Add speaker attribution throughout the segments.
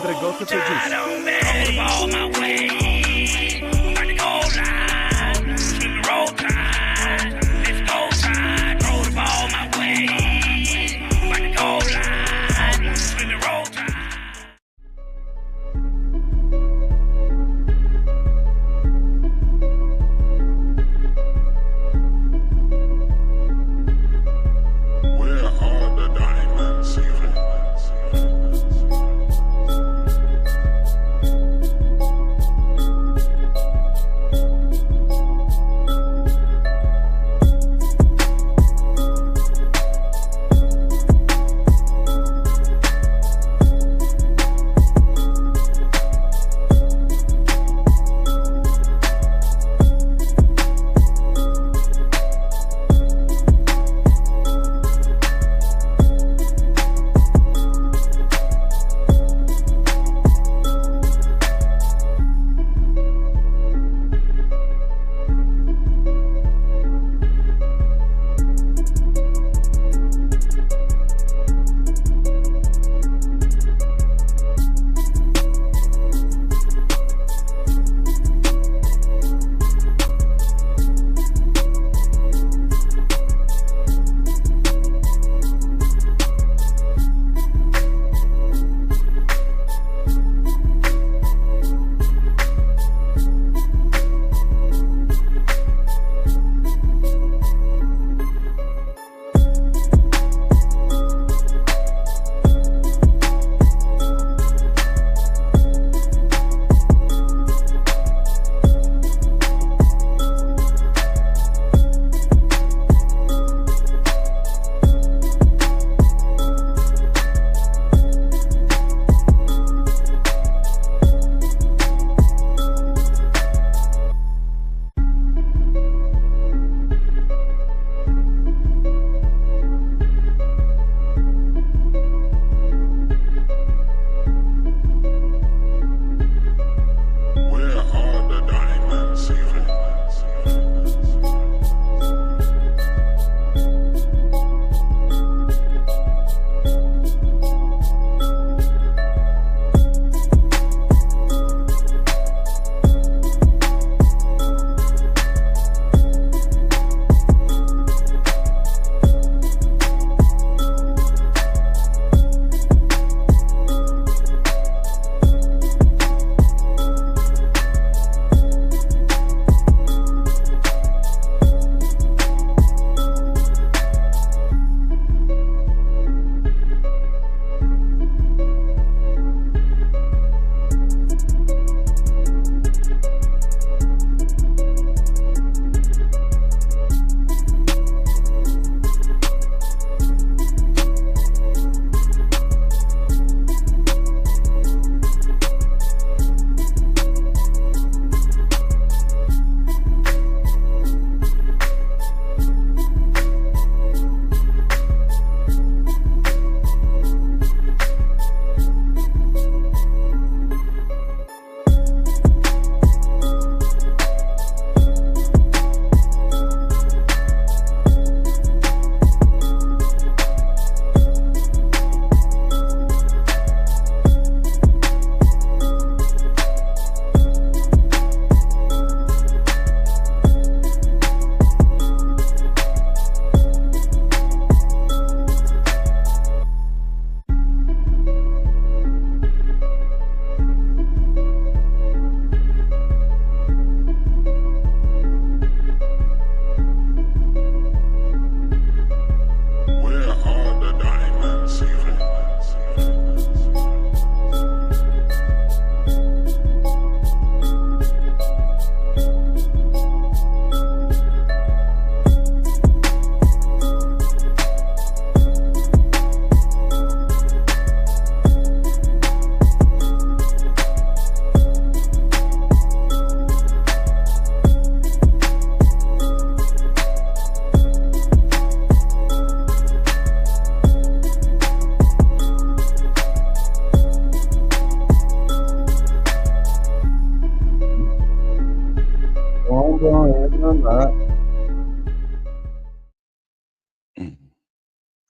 Speaker 1: Andregotte pe Gius.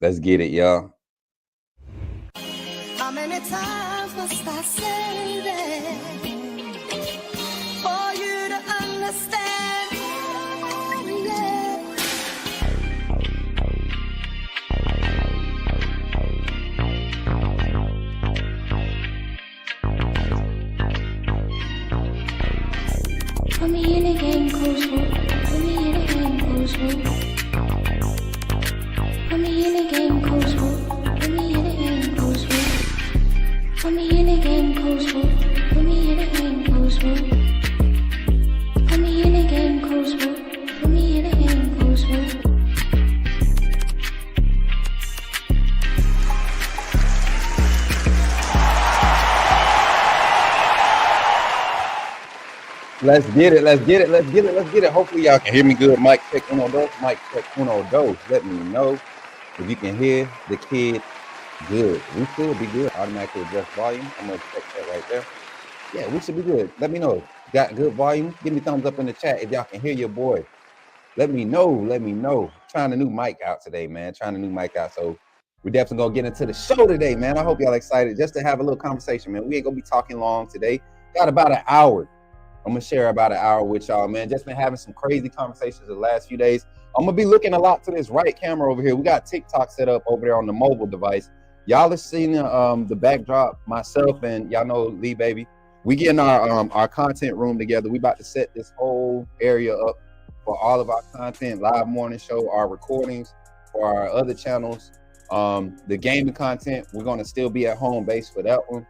Speaker 2: Let's get it, y'all.
Speaker 3: How many times must I say
Speaker 1: Put me in a game close swoop. Put me in a game close swoop. Put me in a game close swoop. Put me in a game close swoop. Put me in a game close swoop. Put me in a game close swoop. Put me in a game close swoop. Put me in a game close swoop.
Speaker 2: Let's get it. Let's get it. Let's get it. Let's get it. Hopefully y'all can hear me good. Mic check uno dos. Mic check uno dos. Let me know if you can hear the kid good. We should be good. Automatically adjust volume. I'm gonna check that right there. Yeah, we should be good. Let me know. Got good volume? Give me thumbs up in the chat if y'all can hear your boy. Let me know. Let me know. Trying a new mic out today, man. Trying a new mic out. So we're definitely gonna get into the show today, man. I hope y'all excited just to have a little conversation, man. We ain't gonna be talking long today. Got about an hour. I'm gonna share about an hour with y'all, man. Just been having some crazy conversations the last few days. I'm gonna be looking a lot to this right camera over here. We got TikTok set up over there on the mobile device. Y'all are seeing the backdrop. Myself and y'all know Lee Baby. We getting our content room together. We about to set this whole area up for all of our content, live morning show, our recordings for our other channels. The gaming content, we're gonna still be at home base for that one.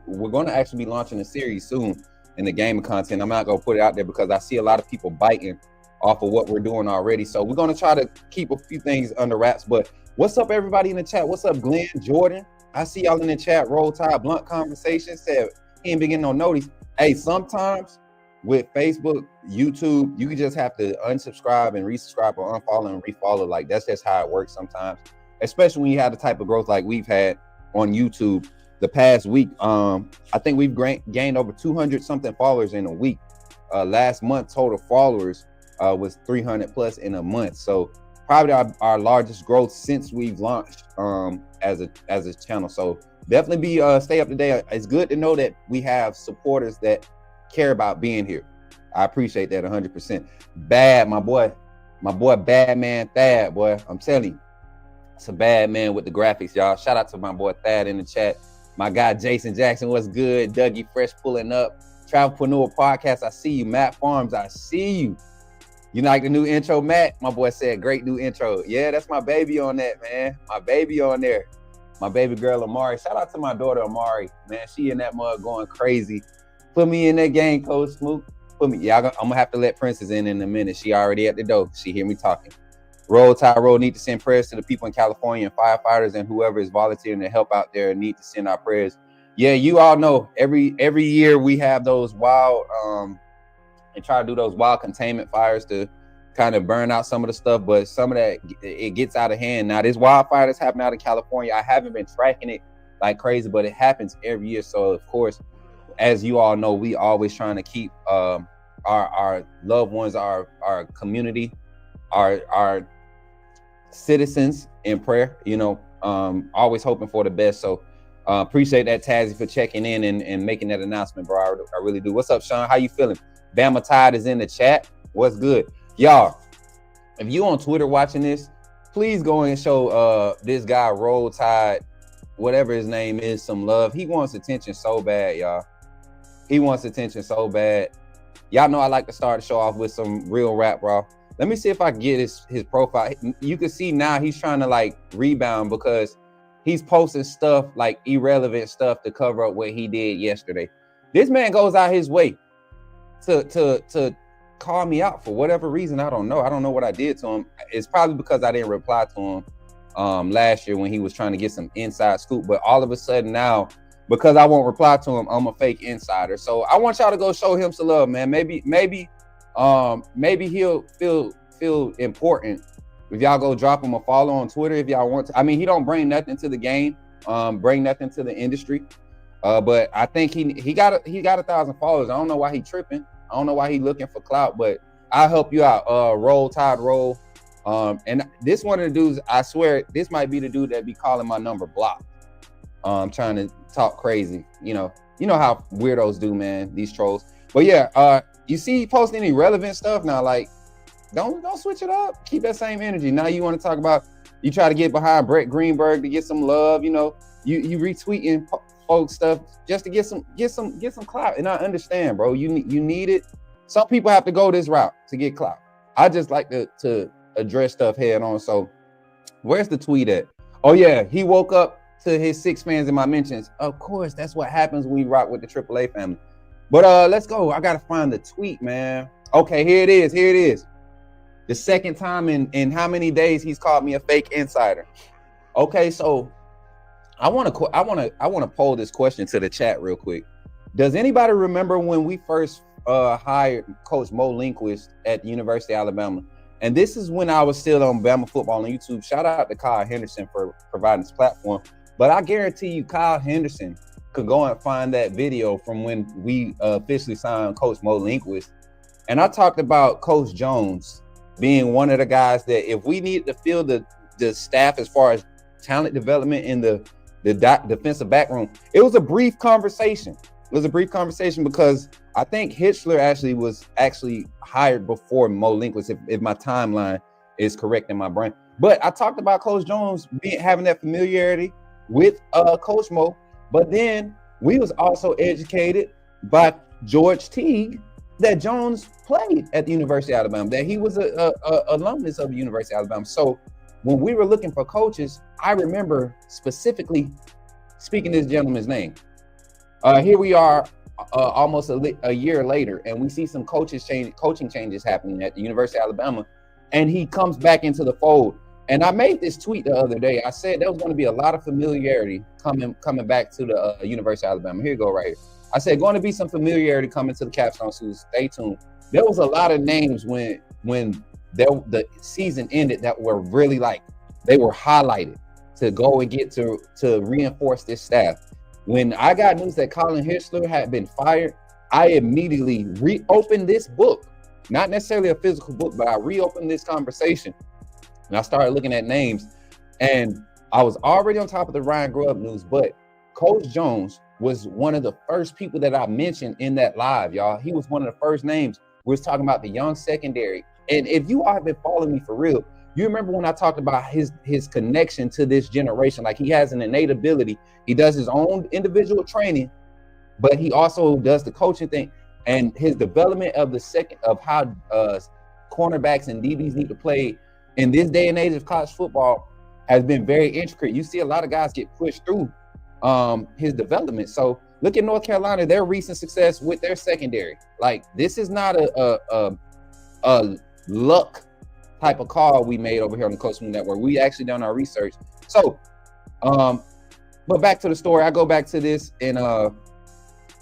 Speaker 2: We're gonna actually be launching a series soon. In the gaming content, I'm not gonna put it out there because I see a lot of people biting off of what we're doing already. So we're gonna try to keep a few things under wraps. But what's up, everybody in the chat? What's up, Glenn, Jordan? I see y'all in the chat. Roll Tide Blunt Conversation said he ain't been getting no notice. Hey, sometimes with Facebook, YouTube, you can just have to unsubscribe and resubscribe or unfollow and refollow. Like that's just how it works sometimes, especially when you have the type of growth like we've had on YouTube. The past week, I think we've gained over 200 something followers in a week. Last month total followers was 300 plus in a month. So probably our largest growth since we've launched as a channel. So definitely be stay up to date. It's good to know that we have supporters that care about being here. I appreciate that 100%. Bad, my boy, bad man Thad, boy. I'm telling you, it's a bad man with the graphics, y'all. Shout out to my boy Thad in the chat. My guy Jason Jackson, what's good? Dougie Fresh pulling up. Travelpreneur Podcast, I see you. Matt Farms, I see you. You like the new intro, Matt? My boy said, great new intro. Yeah, that's my baby on that, man. My baby on there. My baby girl, Amari. Shout out to my daughter, Amari. Man, she in that mug going crazy. Put me in that game, Coach Smoot. Put me. Yeah, I'm going to have to let Princess in a minute. She already at the door. She hear me talking. Roll Tide Roll need to send prayers to the people in California and firefighters and whoever is volunteering to help out there need to send our prayers. Yeah, you all know every year we have those wild and try to do those wild containment fires to kind of burn out some of the stuff, but some of that it gets out of hand. Now this wildfire that's happening out in California, I haven't been tracking it like crazy, but it happens every year. So of course, as you all know, we always trying to keep our loved ones, our community, our citizens in prayer, you know, always hoping for the best. So appreciate that, Tazzy, for checking in and making that announcement, bro. I really do. What's up, Sean? How you feeling? Bama Tide is in the chat. What's good? Y'all, if you on Twitter watching this, please go and show this guy Roll Tide, whatever his name is, some love. He wants attention so bad, y'all. He wants attention so bad. Y'all know I like to start the show off with some real rap, bro. Let me see if I can get his profile. You can see now he's trying to like rebound because he's posting stuff like irrelevant stuff to cover up what he did yesterday. This man goes out his way to call me out for whatever reason. I don't know. I don't know what I did to him. It's probably because I didn't reply to him last year when he was trying to get some inside scoop. But all of a sudden now, because I won't reply to him, I'm a fake insider. So I want y'all to go show him some love, man. Maybe he'll feel important if y'all go drop him a follow on Twitter if y'all want to. I mean, he don't bring nothing to the game, bring nothing to the industry. But I think he got 1,000 followers. I don't know why he tripping. I don't know why he looking for clout, but I'll help you out. Roll Tide Roll. And this one of the dudes, I swear, this might be the dude that be calling my number blocked. Trying to talk crazy. You know how weirdos do, man, these trolls. But yeah, you see he posting any relevant stuff now, like don't switch it up. Keep that same energy. Now you want to talk about, you try to get behind Brett Greenberg to get some love, you know, you retweeting folks stuff just to get some clout. And I understand, bro, you need it. some people have to go this route to get clout. I just like to address stuff head on. So where's the tweet at? Oh yeah, he woke up to his 6 fans in my mentions. Of course, that's what happens when we rock with the AAA family. But let's go. I gotta find the tweet, man. Okay, here it is. Here it is. The second time in how many days he's called me a fake insider. Okay, so I want to poll this question to the chat real quick. Does anybody remember when we first hired Coach Mo Linquist at the University of Alabama? And this is when I was still on Bama Football on YouTube. Shout out to Kyle Henderson for providing this platform. But I guarantee you, Kyle Henderson could go and find that video from when we officially signed Coach Mo Linquist. And I talked about Coach Jones being one of the guys that if we need to fill the staff as far as talent development in the defensive back room, it was a brief conversation. It was a brief conversation because I think Hitchler was hired before Mo Linquist, if my timeline is correct in my brain. But I talked about Coach Jones having that familiarity with Coach Mo, but then we was also educated by George Teague that Jones played at the University of Alabama, that he was a alumnus of the University of Alabama. So when we were looking for coaches, I remember specifically speaking this gentleman's name. Here we are almost a year later, and we see some coaching changes happening at the University of Alabama, and he comes back into the fold. And I made this tweet the other day. I said there was going to be a lot of familiarity coming back to the University of Alabama. Here you go, right here. I said going to be some familiarity coming to the Capstone Suits. Stay tuned. There was a lot of names when the season ended that were really they were highlighted to go and get to reinforce this staff. When I got news that Colin Hitchler had been fired, I immediately reopened this book, not necessarily a physical book, but I reopened this conversation. And I started looking at names, and I was already on top of the Ryan Grubb news, but Coach Jones was one of the first people that I mentioned in that live, y'all. He was one of the first names. We was talking about the young secondary. And if you all have been following me for real, you remember when I talked about his connection to this generation, like he has an innate ability. He does his own individual training, but he also does the coaching thing, and his development of how cornerbacks and DBs need to play in this day and age of college football has been very intricate. You see a lot of guys get pushed through his development. So look at North Carolina, their recent success with their secondary. Like, this is not a luck type of call we made over here on the Coach Moon Network. We actually done our research. So, but back to the story. I go back to this, and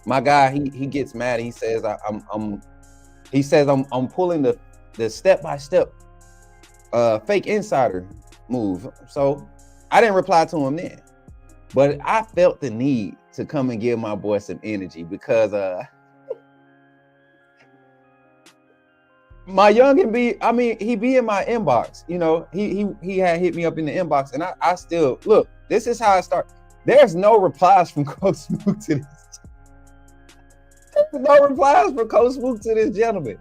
Speaker 2: my guy, he gets mad. He says I'm pulling the step-by-step fake insider move. So I didn't reply to him then, but I felt the need to come and give my boy some energy because my youngin' he be in my inbox. You know, he had hit me up in the inbox, and I still look. This is how I start. There's no replies from Coach Smook to this. There's no replies from Coach Smook to this gentleman.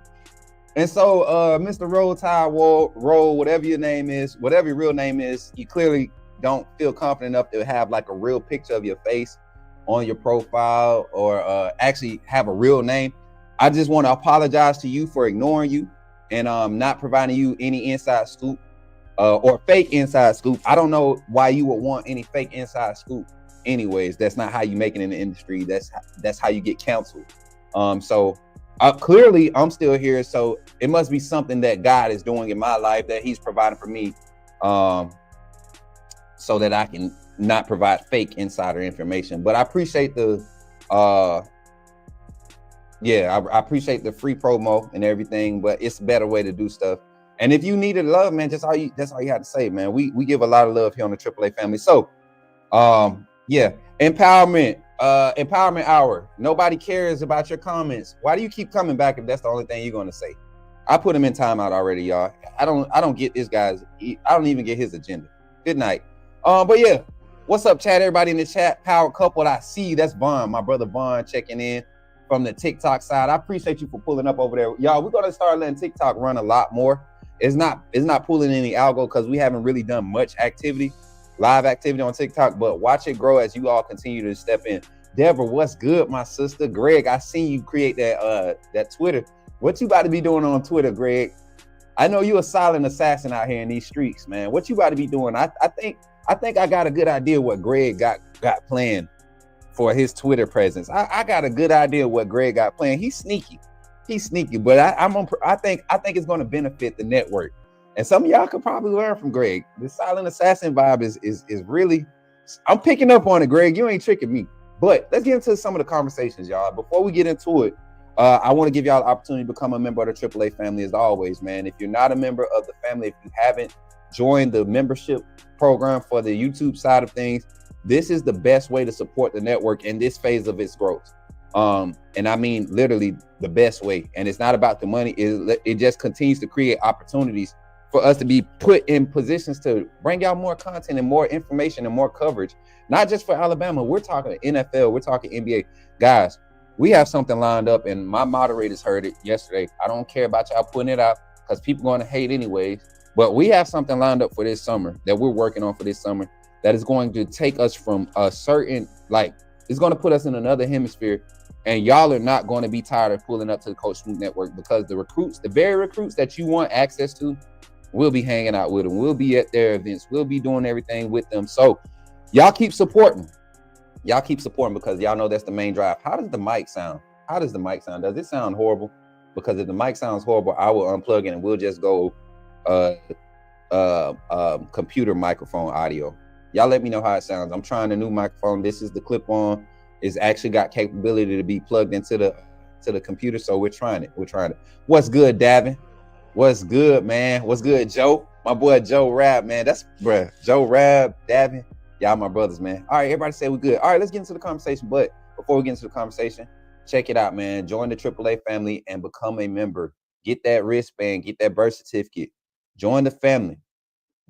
Speaker 2: And so, Mr. Roll Tide Roll, whatever your name is, whatever your real name is, you clearly don't feel confident enough to have like a real picture of your face on your profile or actually have a real name. I just want to apologize to you for ignoring you and not providing you any inside scoop or fake inside scoop. I don't know why you would want any fake inside scoop anyways. That's not how you make it in the industry. That's how you get canceled. So clearly I'm still here. So it must be something that God is doing in my life that he's providing for me so that I can not provide fake insider information. But I appreciate I appreciate the free promo and everything, but it's a better way to do stuff. And if you needed love, man, that's all you have to say, man. We give a lot of love here on the AAA family. So empowerment hour. Nobody cares about your comments. Why do you keep coming back if that's the only thing you're going to say? I put him in timeout already, y'all. I don't get this guy's, I don't even get his agenda. Good night. But yeah, what's up, chat? Everybody in the chat, power couple. I see that's Vaughn, my brother Vaughn, checking in from the TikTok side. I appreciate you for pulling up over there, y'all. We're gonna start letting TikTok run a lot more. It's not pulling any algo because we haven't really done much live activity on TikTok, but watch it grow as you all continue to step in. Deborah, what's good, my sister? Greg, I seen you create that Twitter. What you about to be doing on Twitter, Greg? I know you a silent assassin out here in these streets, man. What you about to be doing? I think I got a good idea what Greg got planned for his Twitter presence. I got a good idea what Greg got planned. He's sneaky, but I think it's going to benefit the network. And some of y'all could probably learn from Greg. The silent assassin vibe is really, I'm picking up on it, Greg. You ain't tricking me. But let's get into some of the conversations, y'all. Before we get into it, I want to give y'all the opportunity to become a member of the AAA family as always, man. If you're not a member of the family, if you haven't joined the membership program for the YouTube side of things, this is the best way to support the network in this phase of its growth. And I mean, literally the best way. And it's not about the money. It just continues to create opportunities for us to be put in positions to bring out more content and more information and more coverage, not just for Alabama. We're talking NFL, we're talking NBA. Guys, we have something lined up, and my moderators heard it yesterday. I don't care about y'all putting it out because people going to hate anyways, but we have something lined up for this summer that we're working on for this summer that is going to take us from a certain, like, it's going to put us in another hemisphere, and y'all are not going to be tired of pulling up to the Coach Smoot Network, because the very recruits that you want access to, we'll be hanging out with them. We'll be at their events. We'll be doing everything with them. So y'all keep supporting. Y'all keep supporting because y'all know that's the main drive. How does the mic sound? Does it sound horrible? Because if the mic sounds horrible, I will unplug it and we'll just go computer microphone audio. Y'all let me know how it sounds. I'm trying a new microphone. This is the clip-on. It's actually got capability to be plugged into the computer. So we're trying it. What's good, Davin? What's good, man? What's good, Joe? My boy Joe Rab, man. That's Joe Rab, Davin. Y'all my brothers, man. All right, everybody say we're good. All right, let's get into the conversation. But before we get into the conversation, check it out, man. Join the AAA family and become a member. Get that wristband, get that birth certificate. Join the family.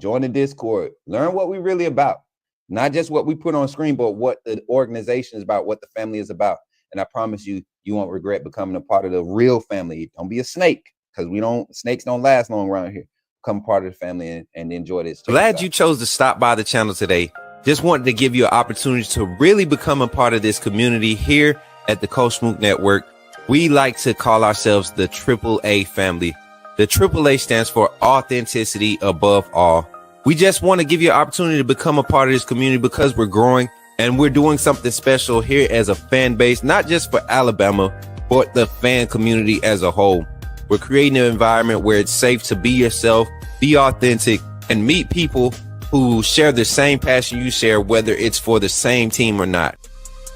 Speaker 2: Join the Discord. Learn what we're really about. Not just what we put on screen, but what the organization is about, what the family is about. And I promise you, you won't regret becoming a part of the real family. Don't be a snake. Because snakes don't last long around here. Become part of the family and enjoy this.
Speaker 3: Glad you chose to stop by the channel today. Just wanted to give you an opportunity to really become a part of this community here at the Coach Smoot Network. We like to call ourselves the AAA family. The AAA stands for authenticity above all. We just want to give you an opportunity to become a part of this community because we're growing and we're doing something special here as a fan base, not just for Alabama, but the fan community as a whole. We're creating an environment where it's safe to be yourself, be authentic, and meet people who share the same passion you share, whether it's for the same team or not.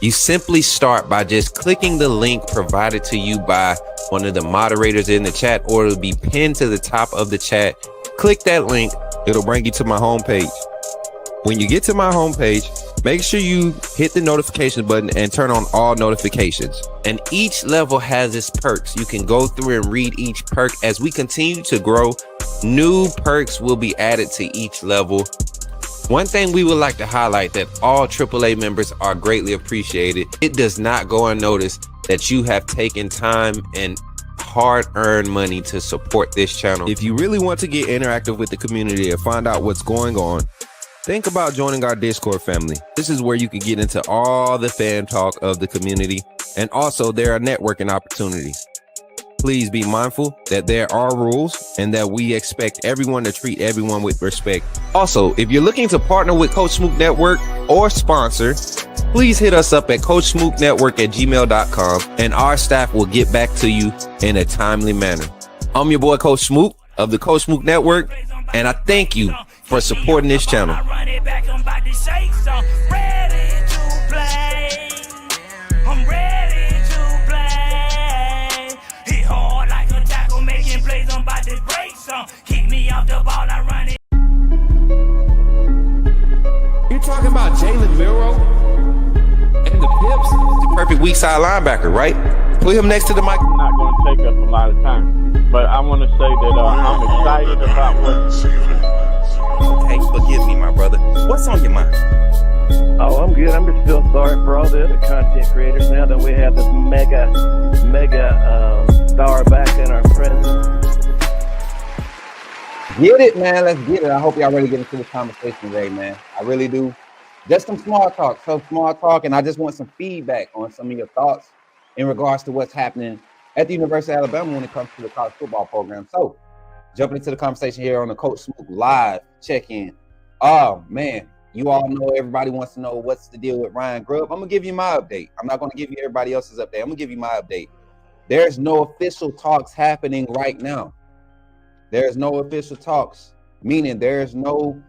Speaker 3: You simply start by just clicking the link provided to you by one of the moderators in the chat, or it'll be pinned to the top of the chat. Click that link. It'll bring you to my homepage. When you get to my homepage, make sure you hit the notification button and turn on all notifications. And each level has its perks. You can go through and read each perk. As we continue to grow, new perks will be added to each level. One thing we would like to highlight that all AAA members are greatly appreciated. It does not go unnoticed that you have taken time and hard-earned money to support this channel. If you really want to get interactive with the community and find out what's going on, think about joining our Discord family. This is where you can get into all the fan talk of the community, and also there are networking opportunities. Please be mindful that there are rules and that we expect everyone to treat everyone with respect. Also, if you're looking to partner with Coach Smoot Network or sponsor, please hit us up at coachsmootnetwork@gmail.com and our staff will get back to you in a timely manner. I'm your boy Coach Smoot of the Coach Smoot Network, and I thank you for supporting this channel. You're talking about Jalen Milroe and the Pips, the perfect weak side linebacker, right? Put him next to the mic.
Speaker 4: I'm not going to take up a lot of time, but I want to say that I'm excited about what.
Speaker 3: Okay, forgive me, my brother. What's on your mind?
Speaker 5: Oh, I'm good. I'm just still sorry for all the other content creators now that we have this mega star back in our presence.
Speaker 2: Get it, man. Let's get it. I hope y'all ready to get into this conversation today, man. I really do. Just some small talk, and I just want some feedback on some of your thoughts in regards to what's happening at the University of Alabama when it comes to the college football program. So, jumping into the conversation here on the Coach Smook Live check-in. Oh, man, you all know everybody wants to know what's the deal with Ryan Grubb. I'm going to give you my update. I'm not going to give you everybody else's update. I'm going to give you my update. There's no official talks happening right now. There's no official talks, meaning there's no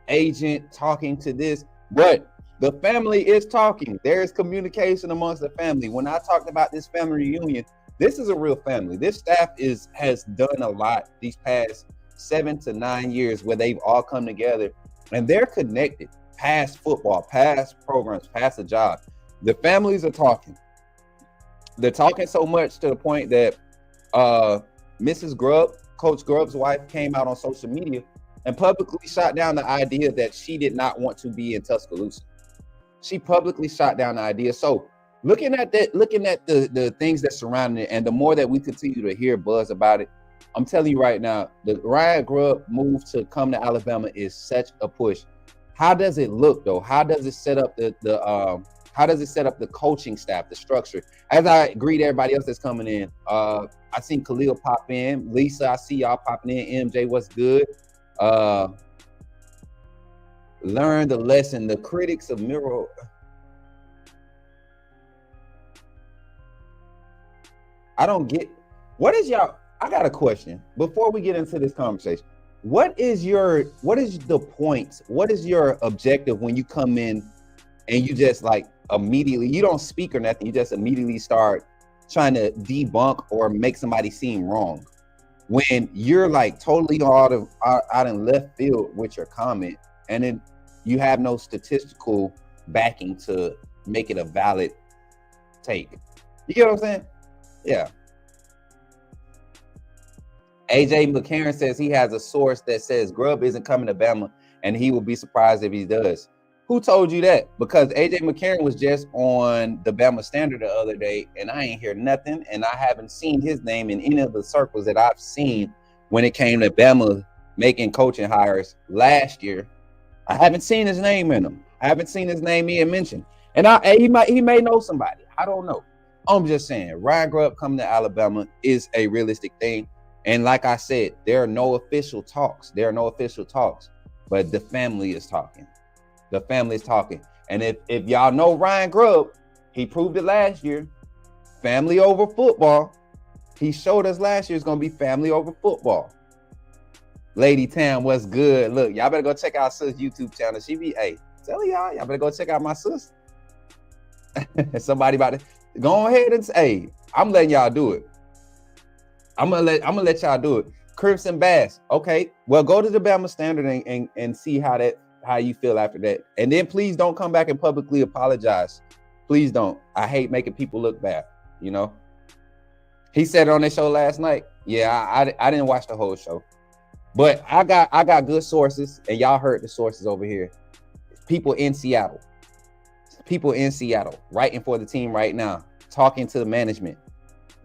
Speaker 2: agent talking to this, but the family is talking. There's communication amongst the family. When I talked about this family reunion, this is a real family. This staff has done a lot these past 7 to 9 years where they've all come together and they're connected past football, past programs, past a job. The families are talking. They're talking so much to the point that Mrs. Grubb, Coach Grubb's wife, came out on social media and publicly shot down the idea that she did not want to be in Tuscaloosa. She publicly shot down the idea. So looking at the things that surround it, and the more that we continue to hear buzz about it, I'm telling you right now, the Ryan Grubb move to come to Alabama is such a push. How does it look though? How does it set up the coaching staff, the structure? As I greet everybody else that's coming in, I seen Khalil pop in. Lisa, I see y'all popping in. MJ, what's good? Learn the lesson. The critics of Miro. I don't get. What is y'all? I got a question before we get into this conversation. What is the point? What is your objective when you come in and you just like immediately, you don't speak or nothing, you just immediately start trying to debunk or make somebody seem wrong when you're like totally out in left field with your comment, and then you have no statistical backing to make it a valid take? You get what I'm saying? Yeah. AJ McCarron says he has a source that says Grubb isn't coming to Bama and he will be surprised if he does. Who told you that? Because AJ McCarron was just on the Bama Standard the other day and I ain't hear nothing, and I haven't seen his name in any of the circles that I've seen when it came to Bama making coaching hires last year. I haven't seen his name in them. I haven't seen his name being mentioned. And he may know somebody. I don't know. I'm just saying Ryan Grubb coming to Alabama is a realistic thing. And like I said, there are no official talks. But the family is talking. The family is talking. And if y'all know Ryan Grubb, he proved it last year. Family over football. He showed us last year it's going to be family over football. Lady Tam, what's good? Look, y'all better go check out sis YouTube channel. She be, tell y'all better go check out my sis. Somebody about to go ahead and say, I'm letting y'all do it. I'm gonna let y'all do it. Crimson Bass. Okay. Well, go to the Bama Standard and see how you feel after that. And then please don't come back and publicly apologize. Please don't. I hate making people look bad, you know. He said it on their show last night. Yeah, I didn't watch the whole show. But I got good sources, and y'all heard the sources over here. People in Seattle, writing for the team right now, talking to the management.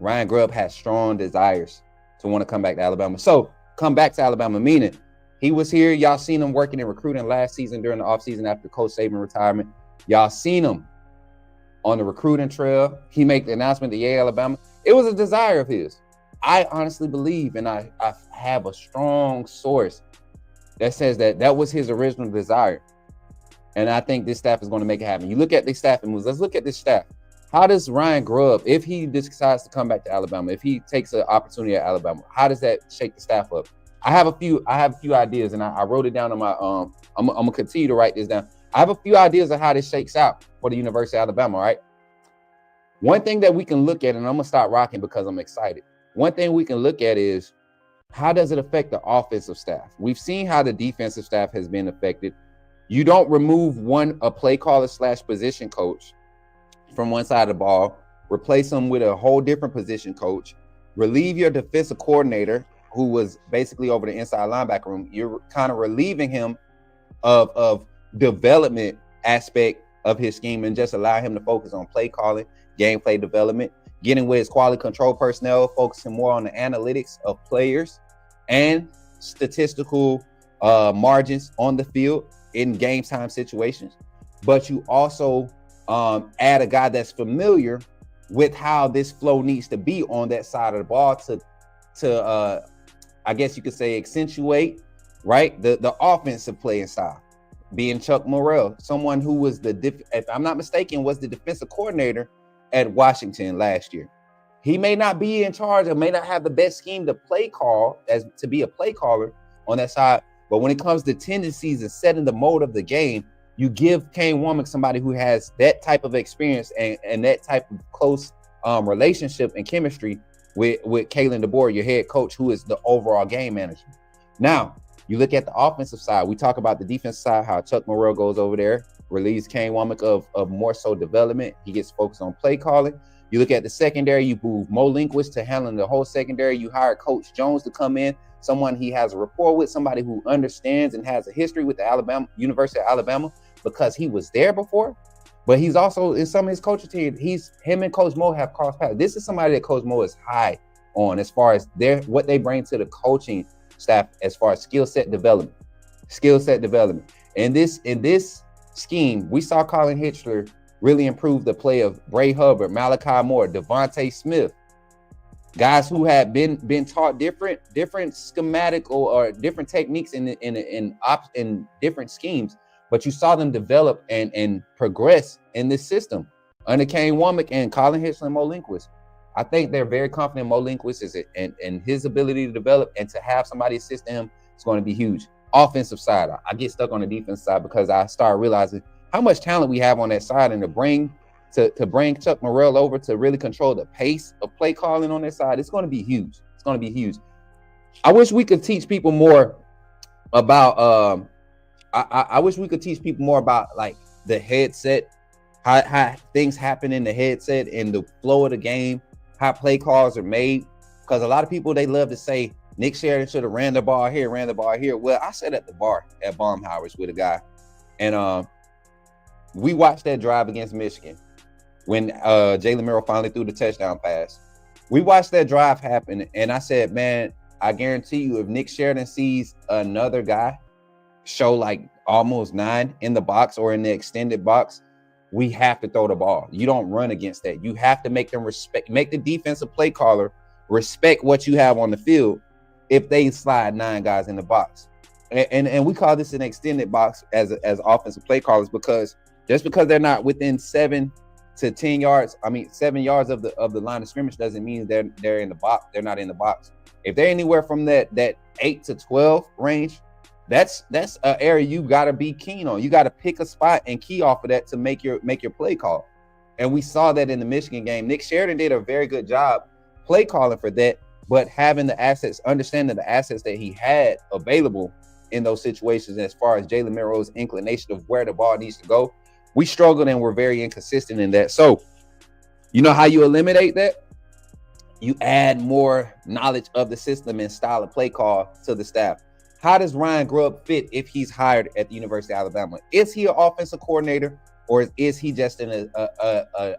Speaker 2: Ryan Grubb has strong desires to want to come back to Alabama. So come back to Alabama, meaning he was here. Y'all seen him working and recruiting last season during the offseason after Coach Saban retirement. Y'all seen him on the recruiting trail. He made the announcement to Yale, Alabama. It was a desire of his. I honestly believe, and I have a strong source that says that was his original desire. And I think this staff is going to make it happen. You look at this staff and moves. Let's look at this staff. How does Ryan Grubb, if he decides to come back to Alabama, if he takes an opportunity at Alabama, how does that shake the staff up? I have a few ideas, and I wrote it down on my I'm gonna continue to write this down. I have a few ideas of how this shakes out for the University of Alabama, right? One thing that we can look at, and I'm gonna start rocking because I'm excited. One thing we can look at is how does it affect the offensive staff? We've seen how the defensive staff has been affected. You don't remove a play caller / position coach from one side of the ball, replace them with a whole different position coach, relieve your defensive coordinator, who was basically over the inside linebacker room. You're kind of relieving him of development aspect of his scheme and just allow him to focus on play calling, gameplay development, getting with his quality control personnel, focusing more on the analytics of players and statistical margins on the field in game time situations. But you also add a guy that's familiar with how this flow needs to be on that side of the ball to I guess you could say accentuate, right, the offensive playing style. Being Chuck Morrell, someone who was if I'm not mistaken, was the defensive coordinator at Washington last year. He may not be in charge or may not have the best scheme to play call as to be a play caller on that side. But when it comes to tendencies and setting the mode of the game, you give Kane Womack somebody who has that type of experience and that type of close relationship and chemistry with Kalen DeBoer, your head coach, who is the overall game manager. Now, you look at the offensive side. We talk about the defensive side, how Chuck Morrell goes over there, relieves Kane Womack of more so development. He gets focused on play calling. You look at the secondary, you move Mo Linguist to handling the whole secondary. You hire Coach Jones to come in, someone he has a rapport with, somebody who understands and has a history with the University of Alabama because he was there before. But he's also in some of his coaching team. Him and Coach Mo have crossed paths. This is somebody that Coach Mo is high on as far as what they bring to the coaching staff as far as skill set development. In this scheme, we saw Colin Hitchler really improve the play of Bray Hubbard, Malachi Moore, Devontae Smith, guys who had been taught different schematic or different techniques in different schemes, but you saw them develop and progress in this system under Kane Womack and Colin Hitchler and Mo Linguist. I think they're very confident Mo Linguist and his ability to develop and to have somebody assist him is going to be huge. Offensive side, I get stuck on the defense side because I start realizing how much talent we have on that side, and to bring Chuck Morrell over to really control the pace of play calling on that side, it's going to be huge. It's going to be huge. I wish we could teach people more about I wish we could teach people more about like the headset, how things happen in the headset and the flow of the game, how play calls are made. Because a lot of people, they love to say Nick Sheridan should have ran the ball here. Well, I sat at the bar at Baumhauer's with a guy, and we watched that drive against Michigan when Jalen Merrill finally threw the touchdown pass. We watched that drive happen, and I said, man, I guarantee you, if Nick Sheridan sees another guy show like almost 9 in the box or in the extended box, we have to throw the ball. You don't run against that. You have to make them make the defensive play caller respect what you have on the field if they slide 9 guys in the box. And we call this an extended box as offensive play callers, because just because they're not within 7 to 10 yards, 7 yards of the line of scrimmage doesn't mean they're in the box. They're not in the box. If they're anywhere from that 8 to 12 range, that's an area you got to be keen on. You got to pick a spot and key off of that to make your play call. And we saw that in the Michigan game. Nick Sheridan did a very good job play calling for that, but having the assets, understanding the assets that he had available in those situations, as far as Jalen Merrill's inclination of where the ball needs to go, we struggled and were very inconsistent in that. So, you know how you eliminate that? You add more knowledge of the system and style of play call to the staff. How does Ryan Grubb fit if he's hired at the University of Alabama? Is he an offensive coordinator, or is he just an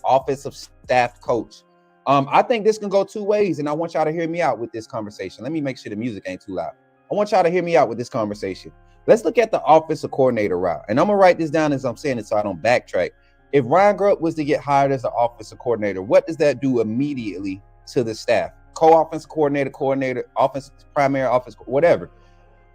Speaker 2: offensive staff coach? I think this can go two ways, and I want y'all to hear me out with this conversation. Let me make sure the music ain't too loud. I want y'all to hear me out with this conversation. Let's look at the offensive coordinator route, and I'm going to write this down as I'm saying it so I don't backtrack. If Ryan Grubb was to get hired as an offensive coordinator, what does that do immediately to the staff? Co-offensive coordinator, offensive primary, offense, whatever.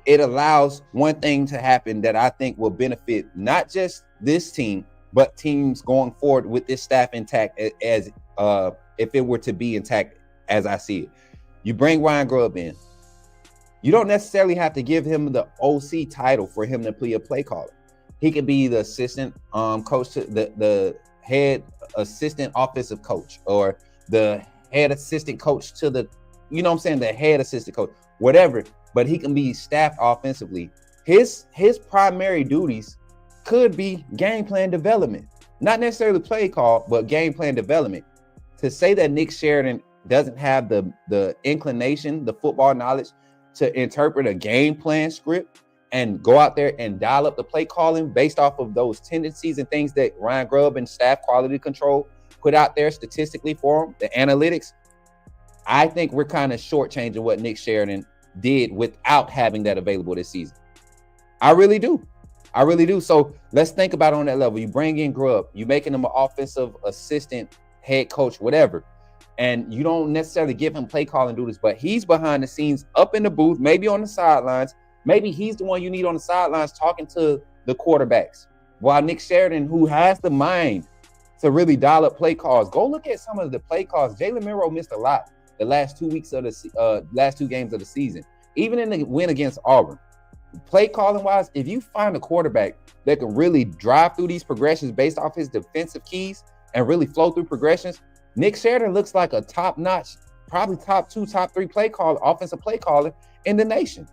Speaker 2: It allows one thing to happen that I think will benefit not just this team, but teams going forward with this staff intact, as if it were to be intact as I see it. You bring Ryan Grubb in. You don't necessarily have to give him the OC title for him to be a play caller. He could be the assistant coach, to the head assistant offensive coach, or the head assistant coach to the, you know what I'm saying, the head assistant coach, whatever. But he can be staffed offensively. His primary duties could be game plan development, not necessarily play call, but game plan development. To say that Nick Sheridan doesn't have the inclination, the football knowledge to interpret a game plan script and go out there and dial up the play calling based off of those tendencies and things that Ryan Grubb and staff quality control put out there statistically for him, the analytics, I think we're kind of shortchanging what Nick Sheridan did without having that available this season. I really do. So let's think about it on that level. You bring in Grubb, you making him an offensive assistant head coach, whatever. And you don't necessarily give him play calling duties, but he's behind the scenes, up in the booth, maybe on the sidelines. Maybe he's the one you need on the sidelines talking to the quarterbacks. While Nick Sheridan, who has the mind to really dial up play calls, go look at some of the play calls. Jalen Milroe missed a lot the last 2 weeks of the last 2 games of the season, even in the win against Auburn. Play calling wise, if you find a quarterback that can really drive through these progressions based off his defensive keys and really flow through progressions, Nick Sheridan looks like a top-notch, probably top 2, top 3 offensive play caller in the nation.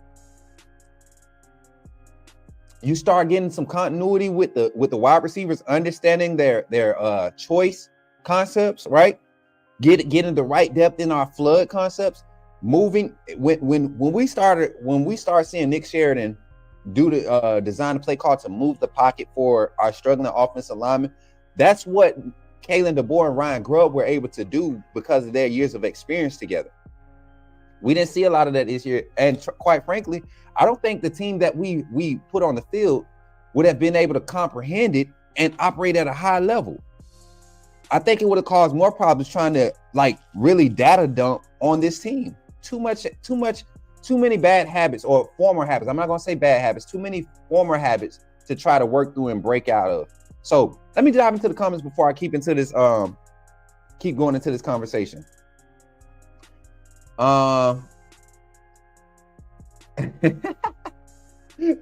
Speaker 2: You start getting some continuity with the wide receivers, understanding their choice concepts, right? Getting the right depth in our flood concepts. Moving when we start seeing Nick Sheridan do the design the play call to move the pocket for our struggling offensive linemen, that's what Kalen DeBoer and Ryan Grubb were able to do because of their years of experience together. We didn't see a lot of that this year, and quite frankly, I don't think the team that we put on the field would have been able to comprehend it and operate at a high level. I think it would have caused more problems trying to really data dump on this team. Too many bad habits or former habits. I'm not gonna say bad habits. Too many former habits to try to work through and break out of. So let me dive into the comments before I keep going into this conversation.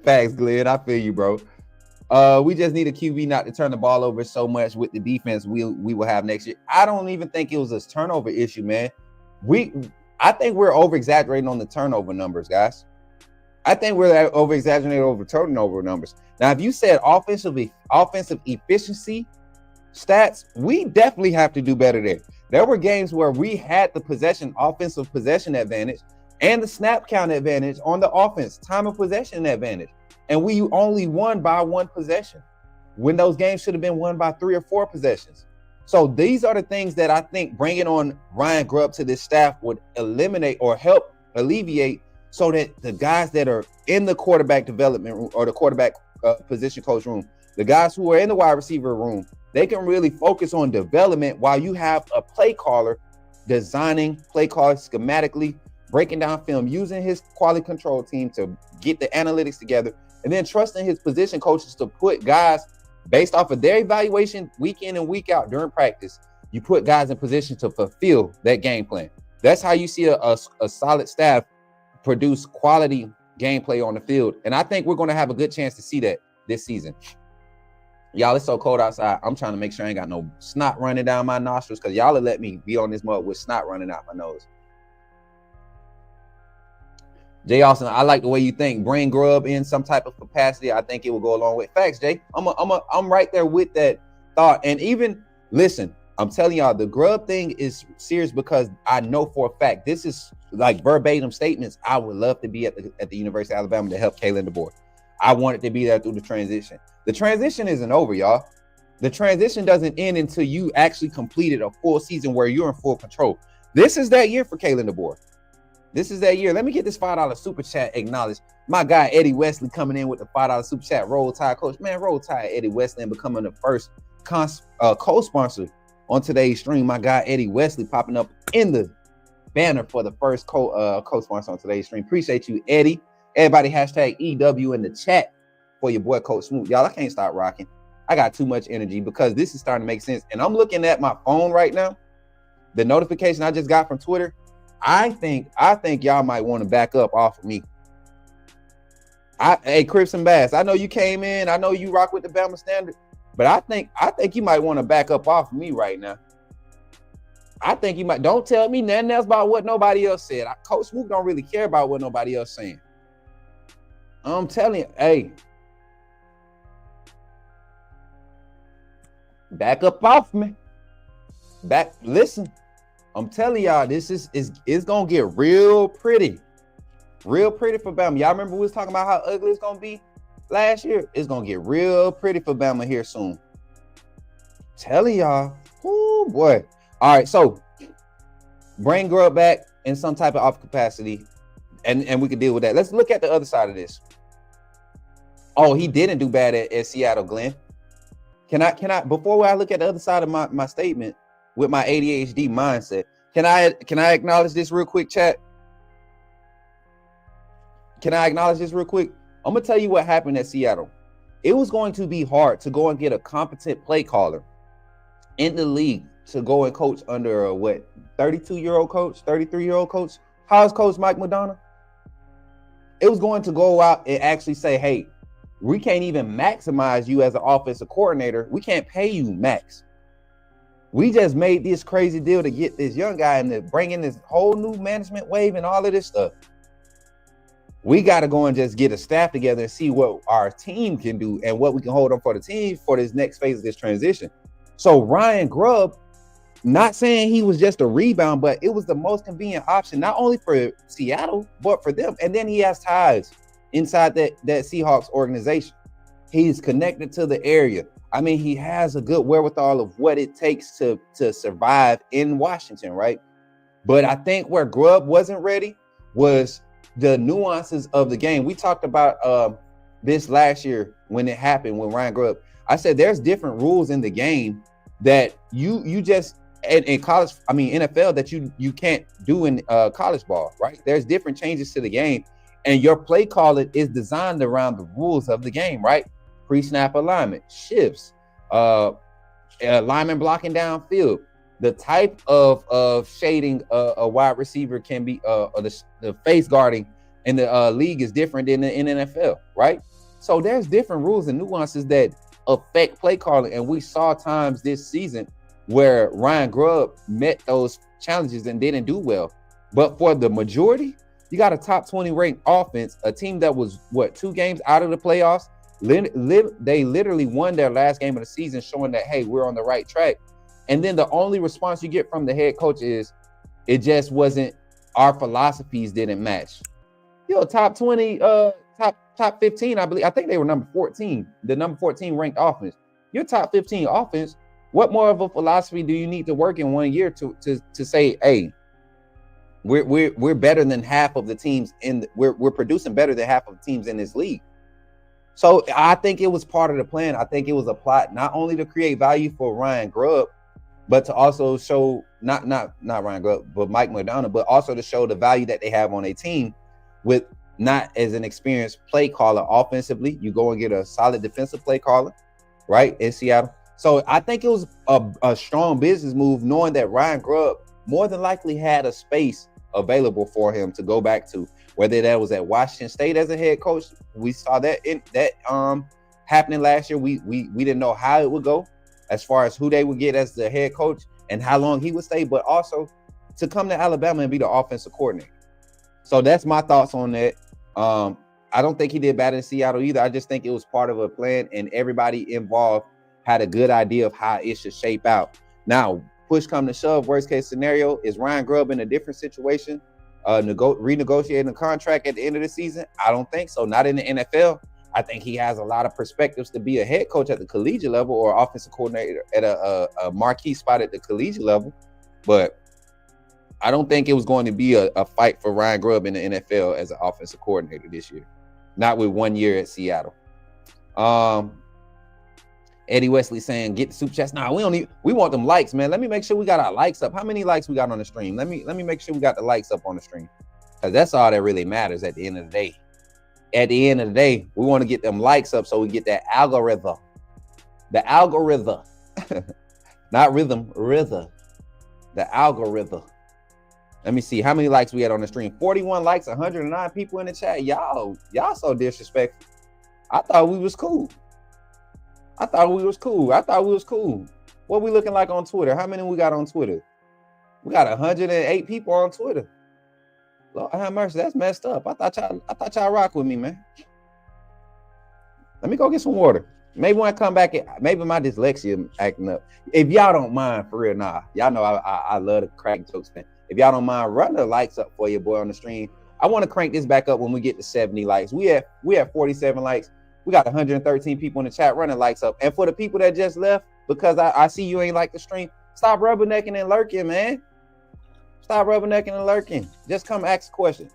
Speaker 2: Facts, Glenn. I feel you, bro. We just need a QB not to turn the ball over so much with the defense we will have next year. I don't even think it was a turnover issue, man. I think we're over-exaggerating on the turnover numbers, guys. I think we're over-exaggerating over turnover numbers. Now, if you said offensive efficiency stats, we definitely have to do better there. There were games where we had the offensive possession advantage and the snap count advantage on the offense, time of possession advantage. And we only won by 1 possession when those games should have been won by 3 or 4 possessions. So these are the things that I think bringing on Ryan Grubb to this staff would eliminate or help alleviate, so that the guys that are in the quarterback development room or the quarterback position coach room, the guys who are in the wide receiver room, they can really focus on development while you have a play caller designing play calls schematically, breaking down film, using his quality control team to get the analytics together, and then trusting his position coaches to put guys based off of their evaluation week in and week out during practice. You put guys in position to fulfill that game plan. That's how you see a solid staff produce quality gameplay on the field. And I think we're going to have a good chance to see that this season. Y'all, it's so cold outside. I'm trying to make sure I ain't got no snot running down my nostrils, because y'all will let me be on this mud with snot running out my nose. Jay Austin, I like the way you think. Bring Grubb in some type of capacity. I think it will go along with facts, Jay. I'm right there with that thought. And even listen, I'm telling y'all, the Grubb thing is serious, because I know for a fact this is like verbatim statements. I would love to be at the University of Alabama to help Kalen DeBoer. I wanted to be there through the transition. The transition isn't over, y'all. The transition doesn't end until you actually completed a full season where you're in full control. This is that year for Kalen DeBoer. This is that year. Let me get this $5 super chat acknowledged. My guy Eddie Wesley coming in with the $5 super chat. Roll Tide coach, man. Roll Tide Eddie Wesley and becoming the first co-sponsor on today's stream. My guy Eddie Wesley popping up in the banner for the first co-sponsor on today's stream. Appreciate you, Eddie. Everybody hashtag EW in the chat for your boy Coach Smoot. Y'all, I can't stop rocking. I got too much energy because this is starting to make sense. And I'm looking at my phone right now. The notification I just got from Twitter. I think y'all might want to back up off of me. Hey, Crips and Bass, I know you came in. I know you rock with the Bama Standard, but I think you might want to back up off of me right now. I think you might. Don't tell me nothing else about what nobody else said. Coach Smoot don't really care about what nobody else saying. I'm telling you, hey, back up off me. Listen. I'm telling y'all, this is gonna get real pretty for Bama. Y'all remember we was talking about how ugly it's gonna be last year? It's gonna get real pretty for Bama here soon. Telling y'all, oh boy. All right, so bring Grubb back in some type of off capacity, and we can deal with that. Let's look at the other side of this. Oh, he didn't do bad at Seattle, Glenn. Can I before I look at the other side of my statement? with my ADHD mindset. Can I acknowledge this real quick, chat? Can I acknowledge this real quick? I'm gonna tell you what happened at Seattle. It was going to be hard to go and get a competent play caller in the league to go and coach under a 32-year-old coach, 33-year-old coach. How's Coach Mike Madonna? It was going to go out and actually say, hey, we can't even maximize you as an offensive coordinator. We can't pay you max. We just made this crazy deal to get this young guy and to bring in this whole new management wave and all of this stuff. We got to go and just get a staff together and see what our team can do and what we can hold on for the team for this next phase of this transition. So Ryan Grubb, not saying he was just a rebound, but it was the most convenient option, not only for Seattle, but for them. And then he has ties inside that Seahawks organization. He's connected to the area. I mean, he has a good wherewithal of what it takes to survive in Washington, right? But I think where Grubb wasn't ready was the nuances of the game. We talked about this last year when it happened with Ryan Grubb. I said there's different rules in the game that you just in college, I mean NFL, that you can't do in college ball, right? There's different changes to the game, and your play calling is designed around the rules of the game, right? Pre-snap alignment, shifts, lineman blocking downfield, the type of shading a wide receiver can be, the face guarding in the league is different than in the NFL, right? So there's different rules and nuances that affect play calling, and we saw times this season where Ryan Grubb met those challenges and didn't do well. But for the majority, you got a top 20 ranked offense, a team that was 2 games out of the playoffs. They literally won their last game of the season, showing that, hey, we're on the right track. And then the only response you get from the head coach is, it just wasn't, our philosophies didn't match. Top 20, top 15, I believe. I think they were number 14, the number 14 ranked offense. Your top 15 offense, what more of a philosophy do you need to work in 1 year to say, hey, we're better than half of the teams we're producing better than half of the teams in this league? So I think it was part of the plan. I think it was a plot not only to create value for Ryan Grubb, but to also show not Ryan Grubb, but Mike Madonna, but also to show the value that they have on a team with not as an experienced play caller offensively. You go and get a solid defensive play caller, right, in Seattle. So I think it was a strong business move, knowing that Ryan Grubb more than likely had a space available for him to go back to, whether that was at Washington State as a head coach. We saw that happening last year. We didn't know how it would go as far as who they would get as the head coach and how long he would stay, but also to come to Alabama and be the offensive coordinator. So that's my thoughts on that. I don't think he did bad in Seattle either. I just think it was part of a plan, and everybody involved had a good idea of how it should shape out. Now, push come to shove, worst case scenario, is Ryan Grubb in a different situation, renegotiating a contract at the end of the season? I don't think so. Not in the NFL. I think he has a lot of perspectives to be a head coach at the collegiate level or offensive coordinator at a marquee spot at the collegiate level. But I don't think it was going to be a fight for Ryan Grubb in the NFL as an offensive coordinator this year. Not with 1 year at Seattle. Eddie Wesley saying, get the super chats. Nah, we want them likes, man. Let me make sure we got our likes up. How many likes we got on the stream? Let me make sure we got the likes up on the stream, because that's all that really matters at the end of the day. At the end of the day, we want to get them likes up so we get that algorithm. The algorithm. Not rhythm, the algorithm. Let me see how many likes we had on the stream. 41 likes, 109 people in the chat. Y'all so disrespectful. I thought we was cool. What we looking like on Twitter? How many we got on Twitter? We got 108 people on Twitter. Lord have mercy, that's messed up. I thought y'all rock with me, man. Let me go get some water. Maybe when I come back, maybe my dyslexia acting up. If y'all don't mind, for real, y'all know I love the crack jokes, man. If y'all don't mind, run the likes up for your boy on the stream. I want to crank this back up when we get to 70 likes. We have 47 likes. We got 113 people in the chat running likes up. And for the people that just left, because I see you ain't like the stream, stop rubbernecking and lurking, man. Stop rubbernecking and lurking. Just come ask a question.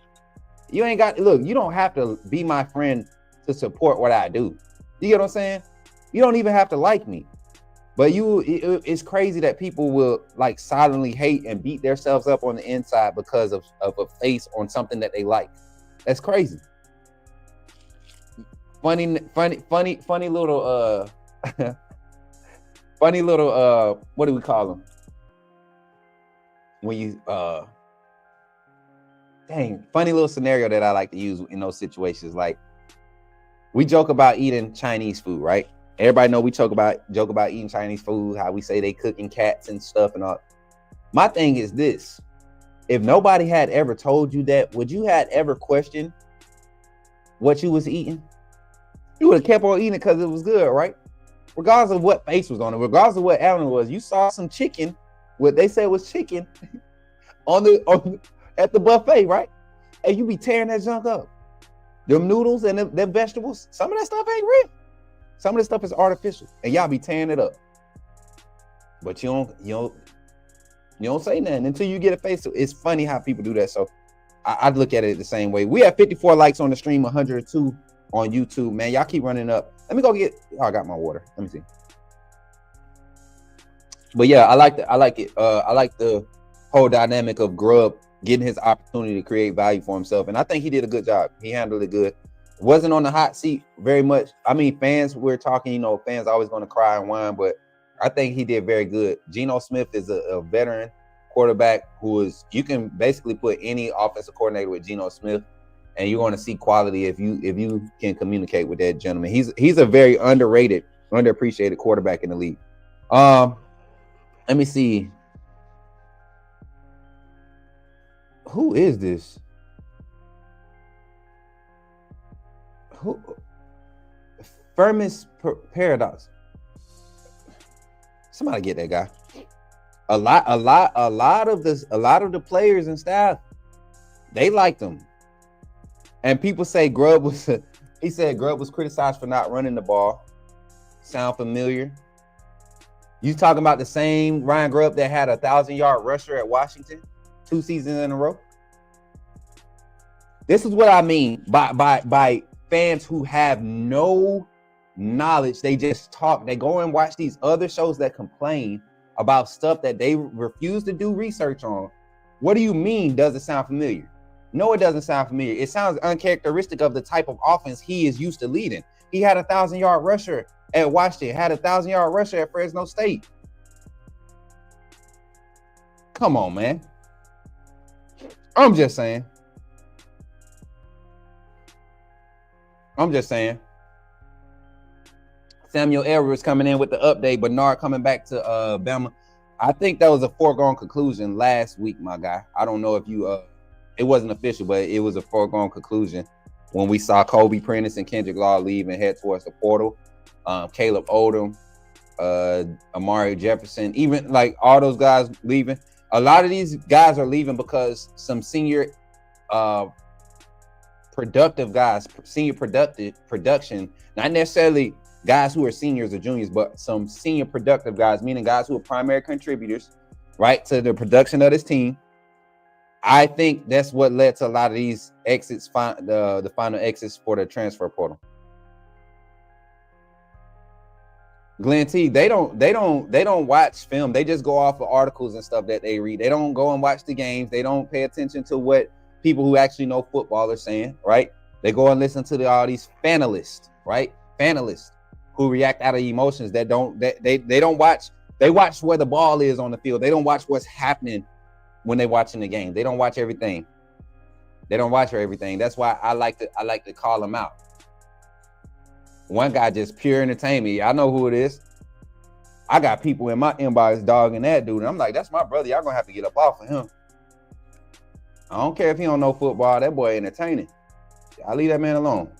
Speaker 2: You ain't got, look, you don't have to be my friend to support what I do. You get what I'm saying? You don't even have to like me. But it's crazy that people will like silently hate and beat themselves up on the inside because of a face on something that they like. That's crazy. Funny little funny little what do we call them? When you funny little scenario that I like to use in those situations. Like, we joke about eating Chinese food, right? Everybody know we joke about eating Chinese food, how we say they cooking cats and stuff and all. My thing is this: if nobody had ever told you that, would you had ever questioned what you was eating? You would have kept on eating it because it was good, right? Regardless of what face was on it, regardless of what animal it was. You saw some chicken, what they said was chicken, at the buffet, right? And you be tearing that junk up. Them noodles and them vegetables, some of that stuff ain't real. Some of this stuff is artificial, and y'all be tearing it up. But you don't say nothing until you get a face. It's funny how people do that. So I look at it the same way. We have 54 likes on the stream, 102 on YouTube. Man, y'all keep running up. Let me go get. Oh, I got my water. Let me see. But yeah, I like it. I like the whole dynamic of Grub getting his opportunity to create value for himself, and I think he did a good job. He handled it good. Wasn't on the hot seat very much. I mean, fans, we're talking, fans always going to cry and whine, but I think he did very good. Geno Smith is a veteran quarterback you can basically put any offensive coordinator with Geno Smith, and you're going to see quality if you can communicate with that gentleman. He's a very underrated, underappreciated quarterback in the league. Let me see. Who is this? Who? Fermis Paradox. Somebody get that guy. A lot of the players and staff, they liked him. And people say Grub was criticized for not running the ball. Sound familiar? You talking about the same Ryan Grubb that had a 1,000-yard rusher at Washington 2 seasons in a row? This is what I mean by fans who have no knowledge. They just talk. They go and watch these other shows that complain about stuff that they refuse to do research on. What do you mean? Does it sound familiar? No, it doesn't sound familiar. It sounds uncharacteristic of the type of offense he is used to leading. He had a 1,000-yard rusher at Washington, had a 1,000-yard rusher at Fresno State. Come on, man. I'm just saying. Samuel Edwards coming in with the update. Bernard coming back to Bama. I think that was a foregone conclusion last week, my guy. I don't know if you it wasn't official, but it was a foregone conclusion when we saw Kobe Prentice and Kendrick Law leave and head towards the portal. Caleb Odom, Amari Jefferson, even like all those guys leaving. A lot of these guys are leaving because some senior productive guys, production, not necessarily guys who are seniors or juniors, but some senior productive guys, meaning guys who are primary contributors, right, to the production of this team. I think that's what led to a lot of these exits, the final exits for the transfer portal. Glenn T, they don't watch film. They just go off of articles and stuff that they read. They don't go and watch the games. They don't pay attention to what people who actually know football are saying, right? They go and listen to all these fanalists, right? Fanalists who react out of emotions they don't watch. They watch where the ball is on the field. They don't watch what's happening when they're watching the game. They don't watch everything. That's why I like to call them out. One guy just pure entertainment. I know who it is. I got people in my inbox dogging that dude, and I'm like, that's my brother. Y'all gonna have to get up off of him. I don't care if he don't know football. That boy entertaining. I leave that man alone.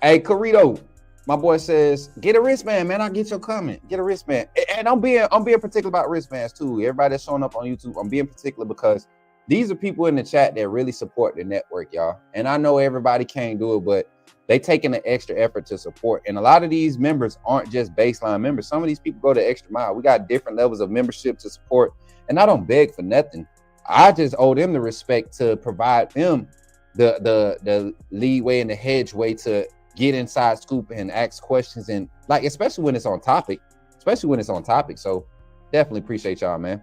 Speaker 2: Hey, Corrito, my boy says, get a wristband, man. I'll get your comment. Get a wristband. And I'm being particular about wristbands too. Everybody that's showing up on YouTube, I'm being particular because these are people in the chat that really support the network, y'all. And I know everybody can't do it, but they taking an extra effort to support. And a lot of these members aren't just baseline members. Some of these people go the extra mile. We got different levels of membership to support. And I don't beg for nothing. I just owe them the respect to provide them the leeway and the hedgeway to get inside scoop and ask questions, and like, especially when it's on topic. especially when it's on topic. So definitely appreciate y'all, man.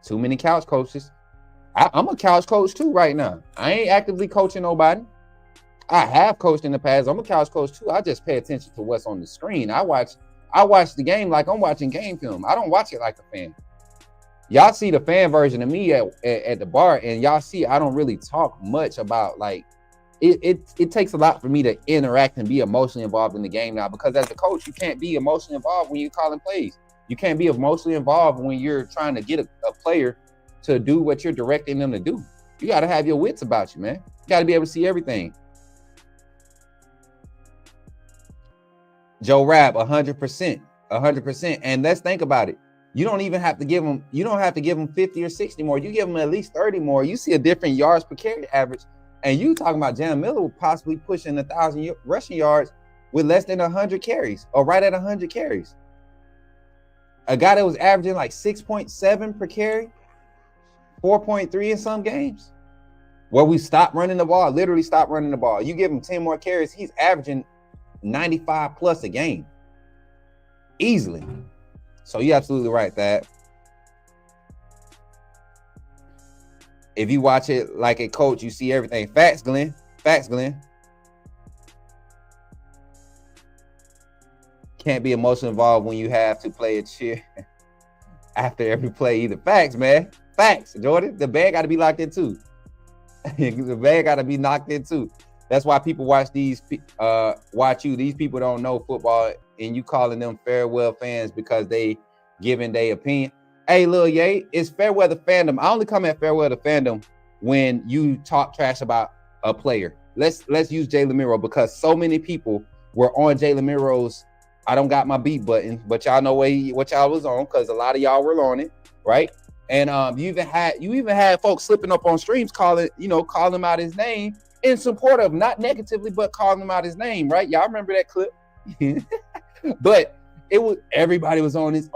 Speaker 2: Too many couch coaches. I'm a couch coach too right now. I ain't actively coaching nobody. I have coached in the past. I'm a couch coach too. I just pay attention to what's on the screen. I watch the game like I'm watching game film. I don't watch it like a fan. Y'all see the fan version of me at the bar, and y'all see I don't really talk much about like it takes a lot for me to interact and be emotionally involved in the game now, because as a coach, you can't be emotionally involved when you're calling plays. You can't be emotionally involved when you're trying to get a player to do what you're directing them to do. You got to have your wits about you, man. You got to be able to see everything. Joe Rab, 100%, 100%. And let's think about it. You don't even have to give them, 50 or 60 more. You give them at least 30 more. You see a different yards per carry average. And you talking about Jalen Miller possibly pushing 1,000 rushing yards with less than 100 carries, or right at 100 carries. A guy that was averaging like 6.7 per carry, 4.3 in some games, where we stopped running the ball, literally stopped running the ball. You give him 10 more carries, he's averaging 95 plus a game easily. So you're absolutely right that if you watch it like a coach, you see everything. Facts, Glenn. Facts, Glenn. Can't be emotionally involved when you have to play a cheer after every play either. Facts, man. Facts, Jordan. The bag got to be locked in too. The bag got to be knocked in too. That's why people watch these. Watch you. These people don't know football, and you calling them Fairweather fans because they giving their opinion. Hey, Lil Ye, it's Fairweather fandom. I only come at Fairweather fandom when you talk trash about a player. Let's use Jalen Miro, because so many people were on Jalen Miro's I don't got my beat button, but y'all know what y'all was on, because a lot of y'all were on it, right? And you even had folks slipping up on streams calling him out his name in support of, not negatively, but calling him out his name, right? Y'all remember that clip? But it was everybody was on his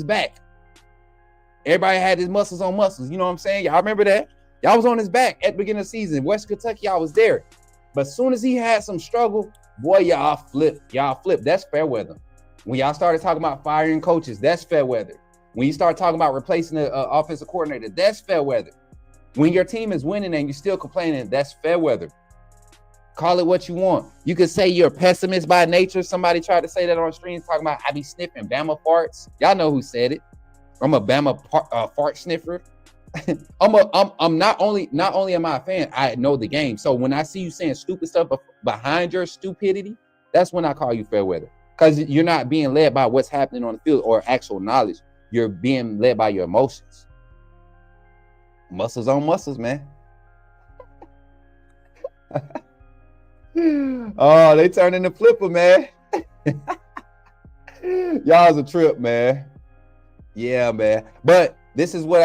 Speaker 2: back. Everybody had his muscles on muscles. You know what I'm saying? Y'all remember that? Y'all was on his back at the beginning of the season. West Kentucky, y'all was there. But as soon as he had some struggle, boy, y'all flipped. That's fair weather. When y'all started talking about firing coaches, that's fair weather. When you start talking about replacing the offensive coordinator, that's fair weather. When your team is winning and you're still complaining, that's fair weather. Call it what you want. You could say you're a pessimist by nature. Somebody tried to say that on stream, talking about I be sniffing Bama farts. Y'all know who said it. I'm a Bama fart sniffer. I'm not only am I a fan, I know the game. So when I see you saying stupid stuff behind your stupidity, that's when I call you fair weather. Because you're not being led by what's happening on the field or actual knowledge. You're being led by your emotions. Muscles on muscles, man. Oh, they turning the flipper, man. Y'all's a trip, man. Yeah, man. But this is what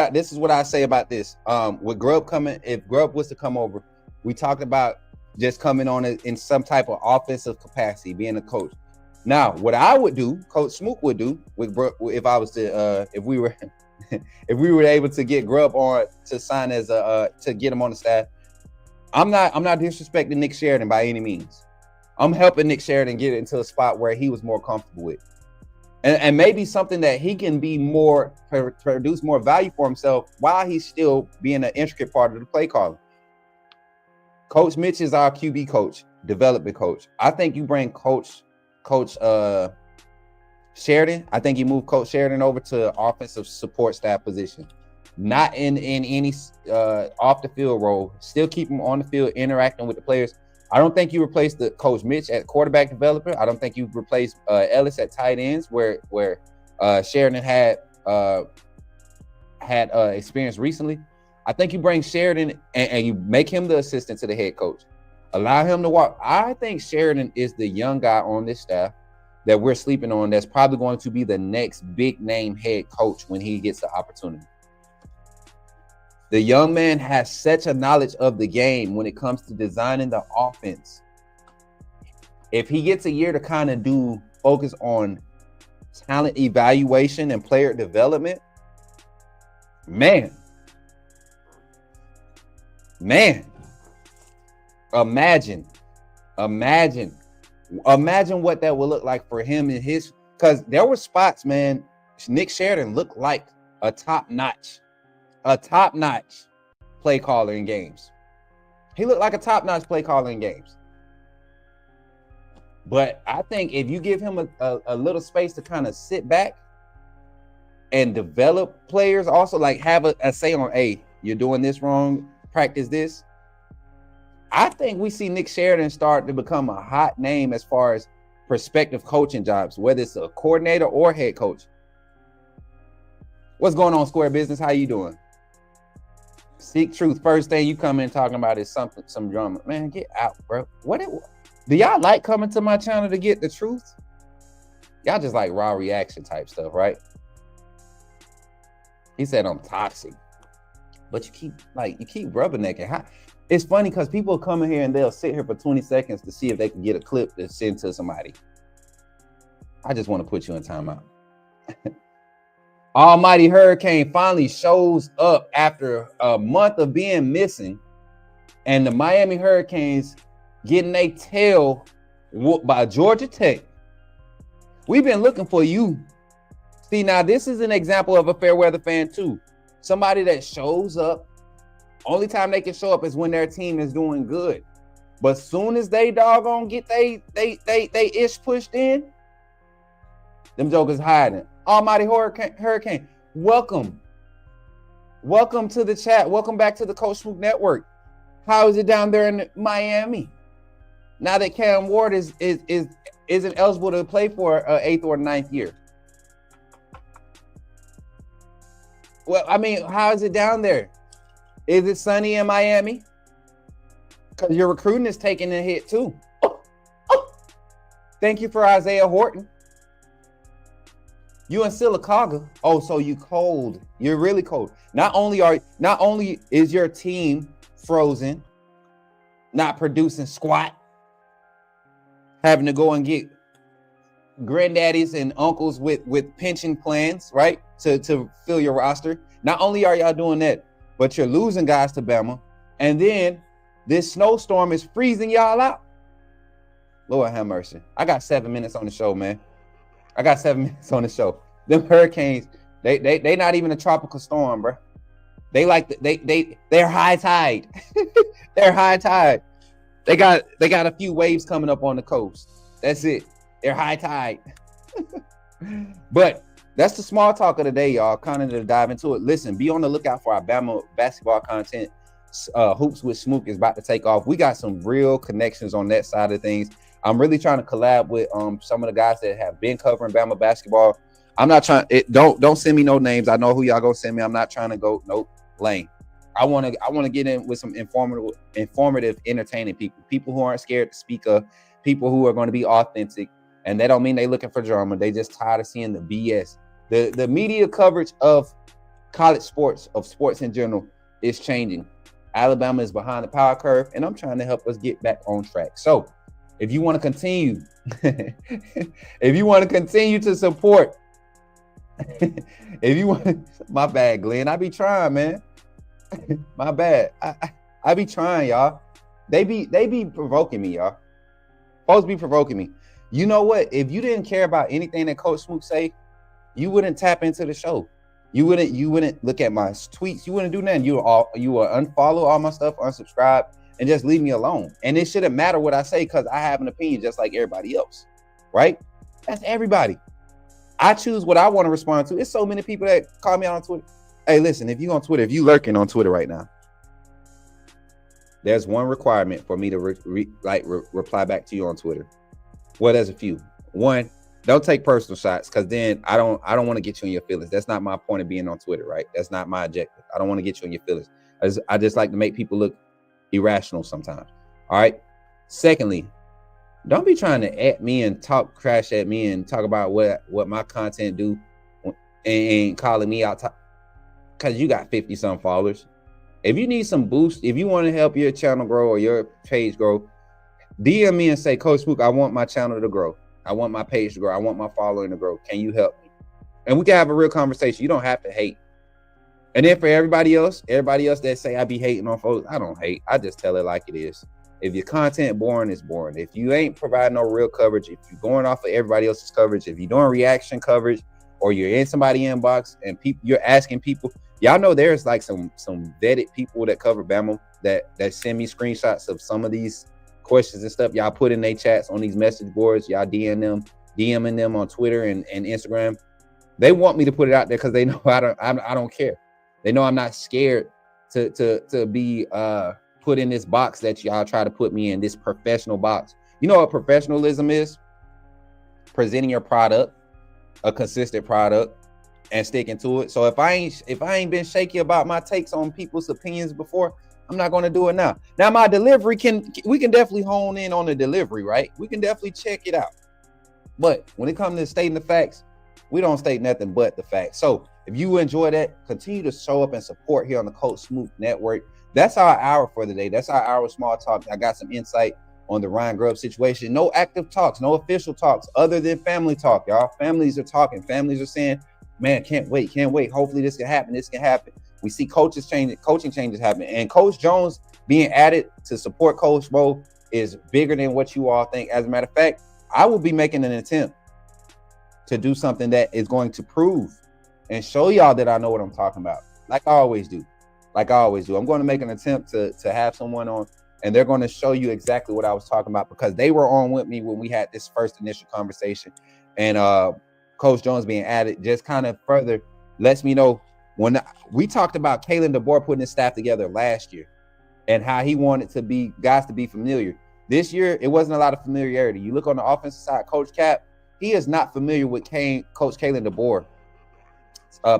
Speaker 2: I say about this. With Grubb coming, if Grubb was to come over, we talked about just coming on in some type of offensive capacity, being a coach. Now, what I would do, Coach Smook would do with Grubb, if I was to, if we were able to get Grubb on to sign as to get him on the staff. I'm not disrespecting Nick Sheridan by any means. I'm helping Nick Sheridan get into a spot where he was more comfortable with. And maybe something that he can be more, produce more value for himself while he's still being an intricate part of the play calling. Coach Mitch is our QB coach, development coach. I think you bring Coach Sheridan. I think you move Coach Sheridan over to offensive support staff position. Not in any off the field role. Still keep him on the field interacting with the players. I don't think you replace the Coach Mitch at quarterback developer. I don't think you replace Ellis at tight ends, where Sheridan had experience recently. I think you bring Sheridan and you make him the assistant to the head coach. Allow him to walk. I think Sheridan is the young guy on this staff that we're sleeping on that's probably going to be the next big name head coach when he gets the opportunity. The young man has such a knowledge of the game when it comes to designing the offense. If he gets a year to kind of focus on talent evaluation and player development, man, imagine what that will look like for him and his, because there were spots, man. Nick Sheridan looked like a top-notch play caller in games. He looked like a top-notch play caller in games. But I think if you give him a little space to kind of sit back and develop players, also like have a say on, hey, you're doing this wrong, practice this. I think we see Nick Sheridan start to become a hot name as far as prospective coaching jobs, whether it's a coordinator or head coach. What's going on, Square Business? How you doing? Seek truth. First thing you come in talking about is some drama. Man, get out, bro. Do y'all like coming to my channel to get the truth? Y'all just like raw reaction type stuff, right? He said I'm toxic, but you keep rubbernecking. It's funny because people come in here and they'll sit here for 20 seconds to see if they can get a clip to send to somebody. I just want to put you in timeout. Almighty Hurricane finally shows up after a month of being missing, and the Miami Hurricanes getting their tail whooped by Georgia Tech. We've been looking for you. See, now this is an example of a fair weather fan too. Somebody that shows up. Only time they can show up is when their team is doing good. But soon as they doggone get they ish pushed in, them jokers hiding. Almighty Hurricane, welcome. Welcome to the chat. Welcome back to the Coach Smook Network. How is it down there in Miami? Now that Cam Ward isn't eligible to play for an 8th or 9th year. Well, I mean, how is it down there? Is it sunny in Miami? Because your recruiting is taking a hit too. Thank you for Isaiah Horton. You in Sylacauga. Oh, so you cold. You're really cold. Not only is your team frozen, not producing squat, having to go and get granddaddies and uncles with pension plans, right? To fill your roster. Not only are y'all doing that, but you're losing guys to Bama. And then this snowstorm is freezing y'all out. Lord have mercy. I got 7 minutes on the show, man. I got 7 minutes on the show. Them hurricanes, they not even a tropical storm, bro. They're high tide. They're high tide. They got a few waves coming up on the coast. That's it. They're high tide. But that's the small talk of the day, y'all. Kind of to dive into it. Listen, be on the lookout for our Bama basketball content. Hoops with Smook is about to take off. We got some real connections on that side of things. I'm really trying to collab with some of the guys that have been covering Bama basketball. I'm not trying. Don't send me no names. I know who y'all gonna send me. I'm not trying to go lane. I want to get in with some informative, entertaining people who aren't scared to speak up, people who are going to be authentic, and that don't mean they looking for drama. They just tired of seeing the BS. The media coverage of college sports, of sports in general, is changing. Alabama is behind the power curve, and I'm trying to help us get back on track. So, if you want to continue, to support, if you want, my bad, Glenn, I be trying, man. My bad. I be trying, y'all. They be provoking me, y'all. Folks be provoking me. You know what? If you didn't care about anything that Coach Smook say, you wouldn't tap into the show. You wouldn't look at my tweets. You wouldn't do nothing. You would unfollow all my stuff, unsubscribe, and just leave me alone. And it shouldn't matter what I say because I have an opinion just like everybody else, right? That's everybody. I choose what I want to respond to. It's so many people that call me out on Twitter. Hey, listen, if you on Twitter, if you lurking on Twitter right now, there's one requirement for me to reply back to you on Twitter. Well, there's a few. One, don't take personal shots, because then I don't want to get you in your feelings. That's not my point of being on Twitter, right? That's not my objective. I don't want to get you in your feelings. I just like to make people look irrational sometimes. All right. Secondly, don't be trying to at me and talk trash at me and talk about what my content do and calling me out because you got 50 some followers. If you need some boost, if you want to help your channel grow or your page grow, DM me and say, Coach Smook, I want my channel to grow. I want my page to grow. I want my following to grow. Can you help me? And we can have a real conversation. You don't have to hate. And then for everybody else that say I be hating on folks, I don't hate. I just tell it like it is. If your content boring, it's boring. If you ain't providing no real coverage, if you're going off of everybody else's coverage, if you're doing reaction coverage, or you're in somebody's inbox and you're asking people, y'all know there's like some vetted people that cover Bama that send me screenshots of some of these questions and stuff. Y'all put in their chats on these message boards. Y'all DMing them on Twitter and Instagram. They want me to put it out there because they know I don't care. They know I'm not scared to be put in this box that y'all try to put me in, this professional box. You know what professionalism is? Presenting your product, a consistent product, and sticking to it. So if I ain't been shaky about my takes on people's opinions before, I'm not going to do it now. Now my delivery we can definitely hone in on the delivery, right? We can definitely check it out. But when it comes to stating the facts, we don't state nothing but the facts. So if you enjoy that, continue to show up and support here on the Coach Smoot Network. That's our hour for the day. That's our hour of small talk. I got some insight on the Ryan Grubb situation. No active talks, no official talks other than family talk, y'all. Families are talking. Families are saying, man, can't wait. Hopefully this can happen. We see coaching changes happening. And Coach Jones being added to support Coach Bo is bigger than what you all think. As a matter of fact, I will be making an attempt to do something that is going to prove and show y'all that I know what I'm talking about. Like I always do. I'm going to make an attempt to have someone on, and they're going to show you exactly what I was talking about, because they were on with me when we had this first initial conversation. And Coach Jones being added just kind of further lets me know, when we talked about Kalen DeBoer putting his staff together last year and how he wanted guys to be familiar. This year, it wasn't a lot of familiarity. You look on the offensive side, Coach Cap, he is not familiar with Coach Kalen DeBoer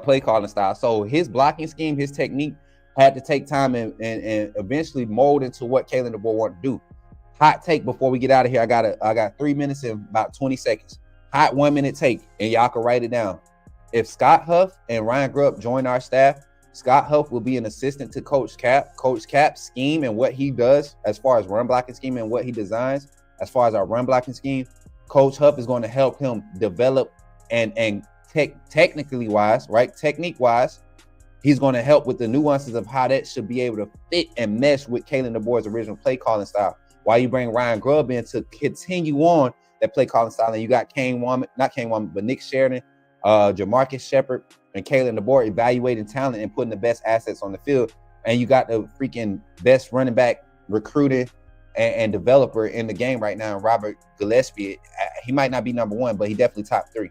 Speaker 2: play calling style. So his blocking scheme, his technique had to take time and eventually mold into what Kalen DeBoer wanted to do. Hot take before we get out of here. I got 3 minutes and about 20 seconds. Hot 1 minute take, and y'all can write it down. If Scott Huff and Ryan Grubb join our staff, Scott Huff will be an assistant to Coach Cap. Coach Cap's scheme and what he does as far as run blocking scheme and what he designs as far as our run blocking scheme, Coach Huff is going to help him develop and technically wise, right? Technique wise, he's going to help with the nuances of how that should be able to fit and mesh with Kalen DeBoer's original play calling style. While you bring Ryan Grubb in to continue on that play calling style, and you got Nick Sheridan, Jamarcus Shepard, and Kalen DeBoer evaluating talent and putting the best assets on the field. And you got the freaking best running back recruiting and developer in the game right now, Robert Gillespie. He might not be number one, but he definitely top three.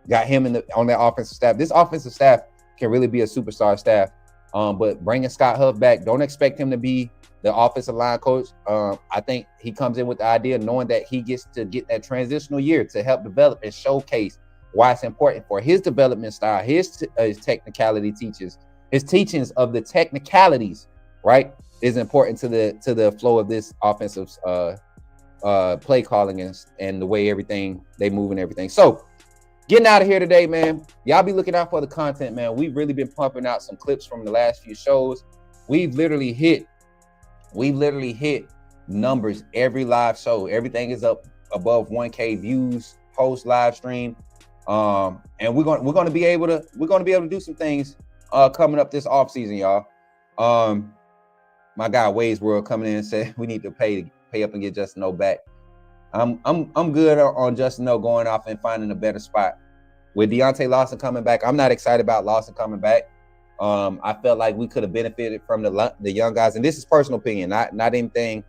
Speaker 2: Got him on that offensive staff. This offensive staff can really be a superstar staff. But bringing Scott Huff back, don't expect him to be the offensive line coach. I think he comes in with the idea knowing that he gets to get that transitional year to help develop and showcase why it's important for his development style, his technicality teaches, his teachings of the technicalities, right, is important to the flow of this offensive play calling and the way everything they move and everything. So getting out of here today, man, y'all be looking out for the content, man. We've really been pumping out some clips from the last few shows. We've literally hit numbers every live show. Everything is up above 1K views post live stream. And we're going to be able to do some things coming up this off season, y'all. My guy Wade's World coming in and said we need to pay up and get Justin O back. I'm good on Justin O going off and finding a better spot. With Deontay Lawson coming back, I'm not excited about Lawson coming back. I felt like we could have benefited from the young guys, and this is personal opinion, not anything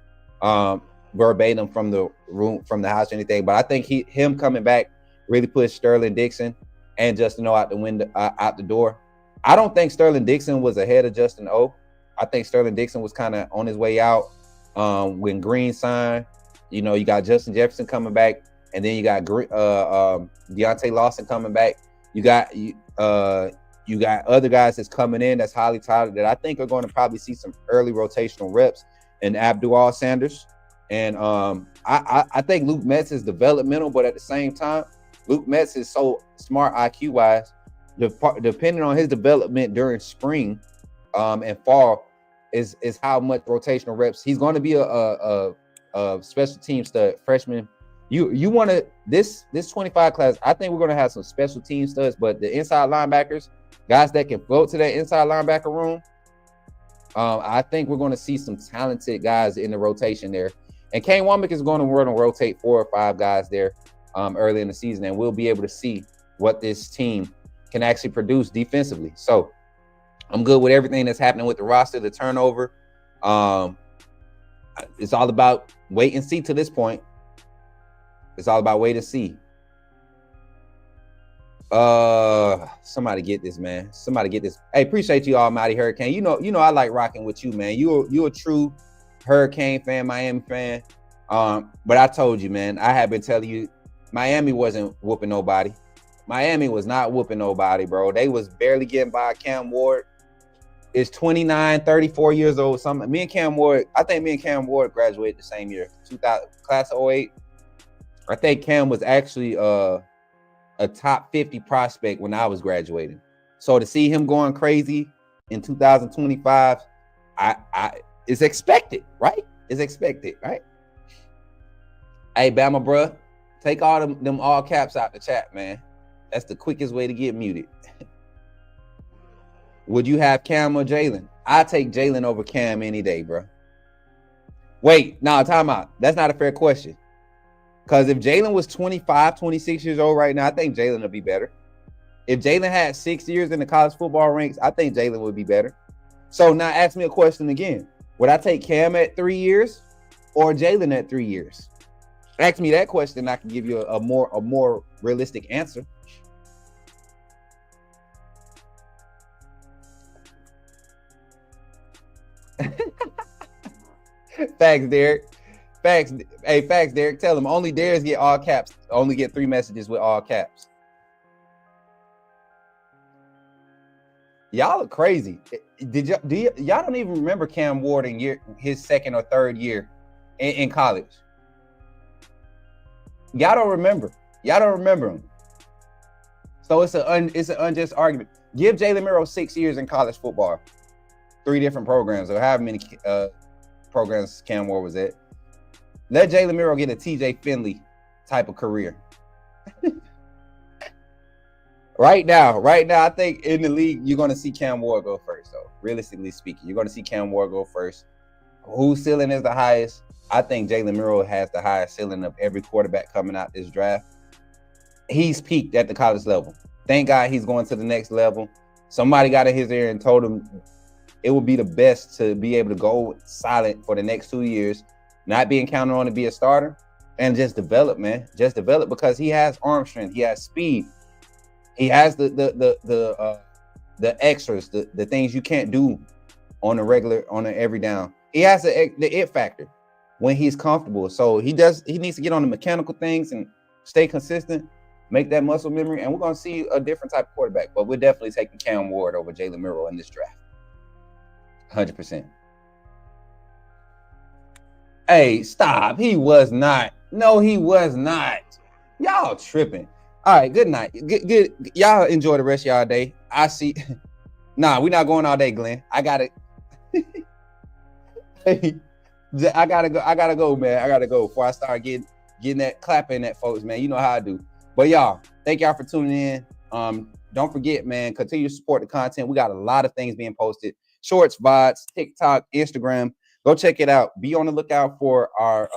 Speaker 2: verbatim from the room, from the house or anything. But I think him coming back really pushed Sterling Dixon and Justin O out the door. I don't think Sterling Dixon was ahead of Justin O. I think Sterling Dixon was kind of on his way out when Green signed. You know, you got Justin Jefferson coming back, and then you got Deontay Lawson coming back. You got other guys that's coming in that's highly touted that I think are going to probably see some early rotational reps, and Abdul Sanders. And I think Luke Metz is developmental, but at the same time, Luke Metz is so smart IQ wise. Depending on his development during spring and fall is how much rotational reps he's going to be a special team stud freshman. You want to this 25 class. I think we're going to have some special team studs, but the inside linebackers, guys that can float to that inside linebacker room, I think we're going to see some talented guys in the rotation there. And Kane Womack is going to rotate 4 or 5 guys there early in the season, and we'll be able to see what this team can actually produce defensively. So I'm good with everything that's happening with the roster, the turnover. It's all about wait and see to this point. It's all about wait and see. Somebody get this, man. Somebody get this. Hey, appreciate you, Almighty Hurricane. You know I like rocking with you, man. You a true Hurricane fan, Miami fan. But I told you, man, I have been telling you, Miami wasn't whooping nobody. Miami was not whooping nobody, bro. They was barely getting by. Cam Ward is 29, 34 years old. I think me and Cam Ward graduated the same year, 2000, class of 08. I think Cam was actually a top 50 prospect when I was graduating. So to see him going crazy in 2025, it's expected, right? It's expected, right? Hey, Bama, bruh, take all them all caps out the chat, man. That's the quickest way to get muted. Would you have Cam or Jalen? I take Jalen over Cam any day, bro. Wait, no, time out. That's not a fair question. Because if Jalen was 25, 26 years old right now, I think Jalen would be better. If Jalen had 6 years in the college football ranks, I think Jalen would be better. So now ask me a question again. Would I take Cam at 3 years or Jalen at 3 years? Ask me that question, I can give you a more realistic answer. Facts, Derek. Facts. Hey, facts, Derek. Tell them only dares get all caps. Only get 3 messages with all caps. Y'all are crazy. Y'all don't even remember Cam Ward in his second or third year in college? Y'all don't remember. Y'all don't remember him. So it's an unjust argument. Give Jalen Miro 6 years in college football, 3 different programs, or however many programs Cam Ward was at. Let Jalen Miro get a TJ Finley type of career. Right now, I think in the league, you're going to see Cam Ward go first, though. Realistically speaking, you're going to see Cam Ward go first. Whose ceiling is the highest? I think Jalen Miro has the highest ceiling of every quarterback coming out this draft. He's peaked at the college level. Thank God he's going to the next level. Somebody got in his ear and told him it would be the best to be able to go silent for the next 2 years, not being counted on to be a starter, and just develop, man. Just develop, because he has arm strength, he has speed, he has the extras, the things you can't do on an every down. He has the it factor when he's comfortable. So he needs to get on the mechanical things and stay consistent, make that muscle memory, and we're gonna see a different type of quarterback. But we're definitely taking Cam Ward over Jalen Miro in this draft. 100%. Hey, stop. He was not. No, he was not. Y'all tripping. All right, good night. Good. Y'all enjoy the rest of y'all day. I see. Nah, we're not going all day, Glenn. I got it. Hey, I gotta go, man. I gotta go before I start getting that clapping at folks, man. You know how I do. But y'all, thank y'all for tuning in. Don't forget, man, continue to support the content. We got a lot of things being posted. Shorts, VODs, TikTok, Instagram. Go check it out. Be on the lookout for our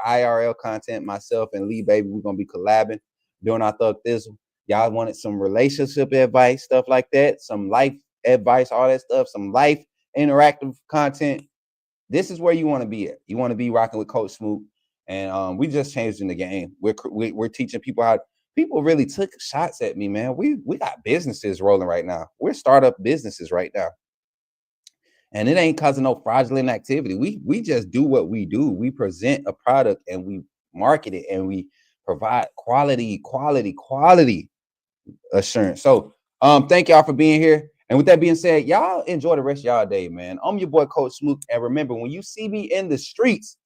Speaker 2: IRL content. Myself and Lee Baby, we're gonna be collabing, doing our Thug Thizzle. Y'all wanted some relationship advice, stuff like that, some life advice, all that stuff, some life interactive content. This is where you want to be at. You want to be rocking with Coach Smoot, and we just changed in the game. We're teaching people how. People really took shots at me, man. We got businesses rolling right now. We're startup businesses right now. And it ain't causing no fraudulent activity. We just do what we do. We present a product and we market it and we provide quality assurance. So thank y'all for being here. And with that being said, y'all enjoy the rest of y'all day, man. I'm your boy, Coach Smoot. And remember, when you see me in the streets,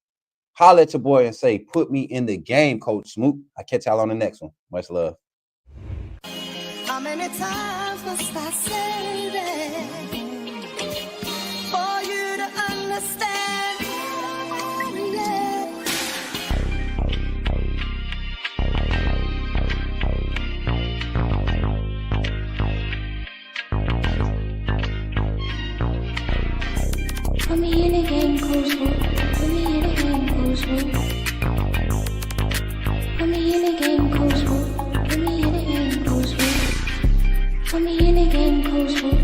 Speaker 2: holler at your boy and say, put me in the game, Coach Smoot. I'll catch y'all on the next one. Much love.
Speaker 6: How many times must I say that for you to understand? Yeah.
Speaker 1: Put me in the game, Coach Smoot. Put me in the game, Coach cold swoop. Put me in a game, cold swoop. Put me in a game, cold swoop. Put me in a game, cold swoop.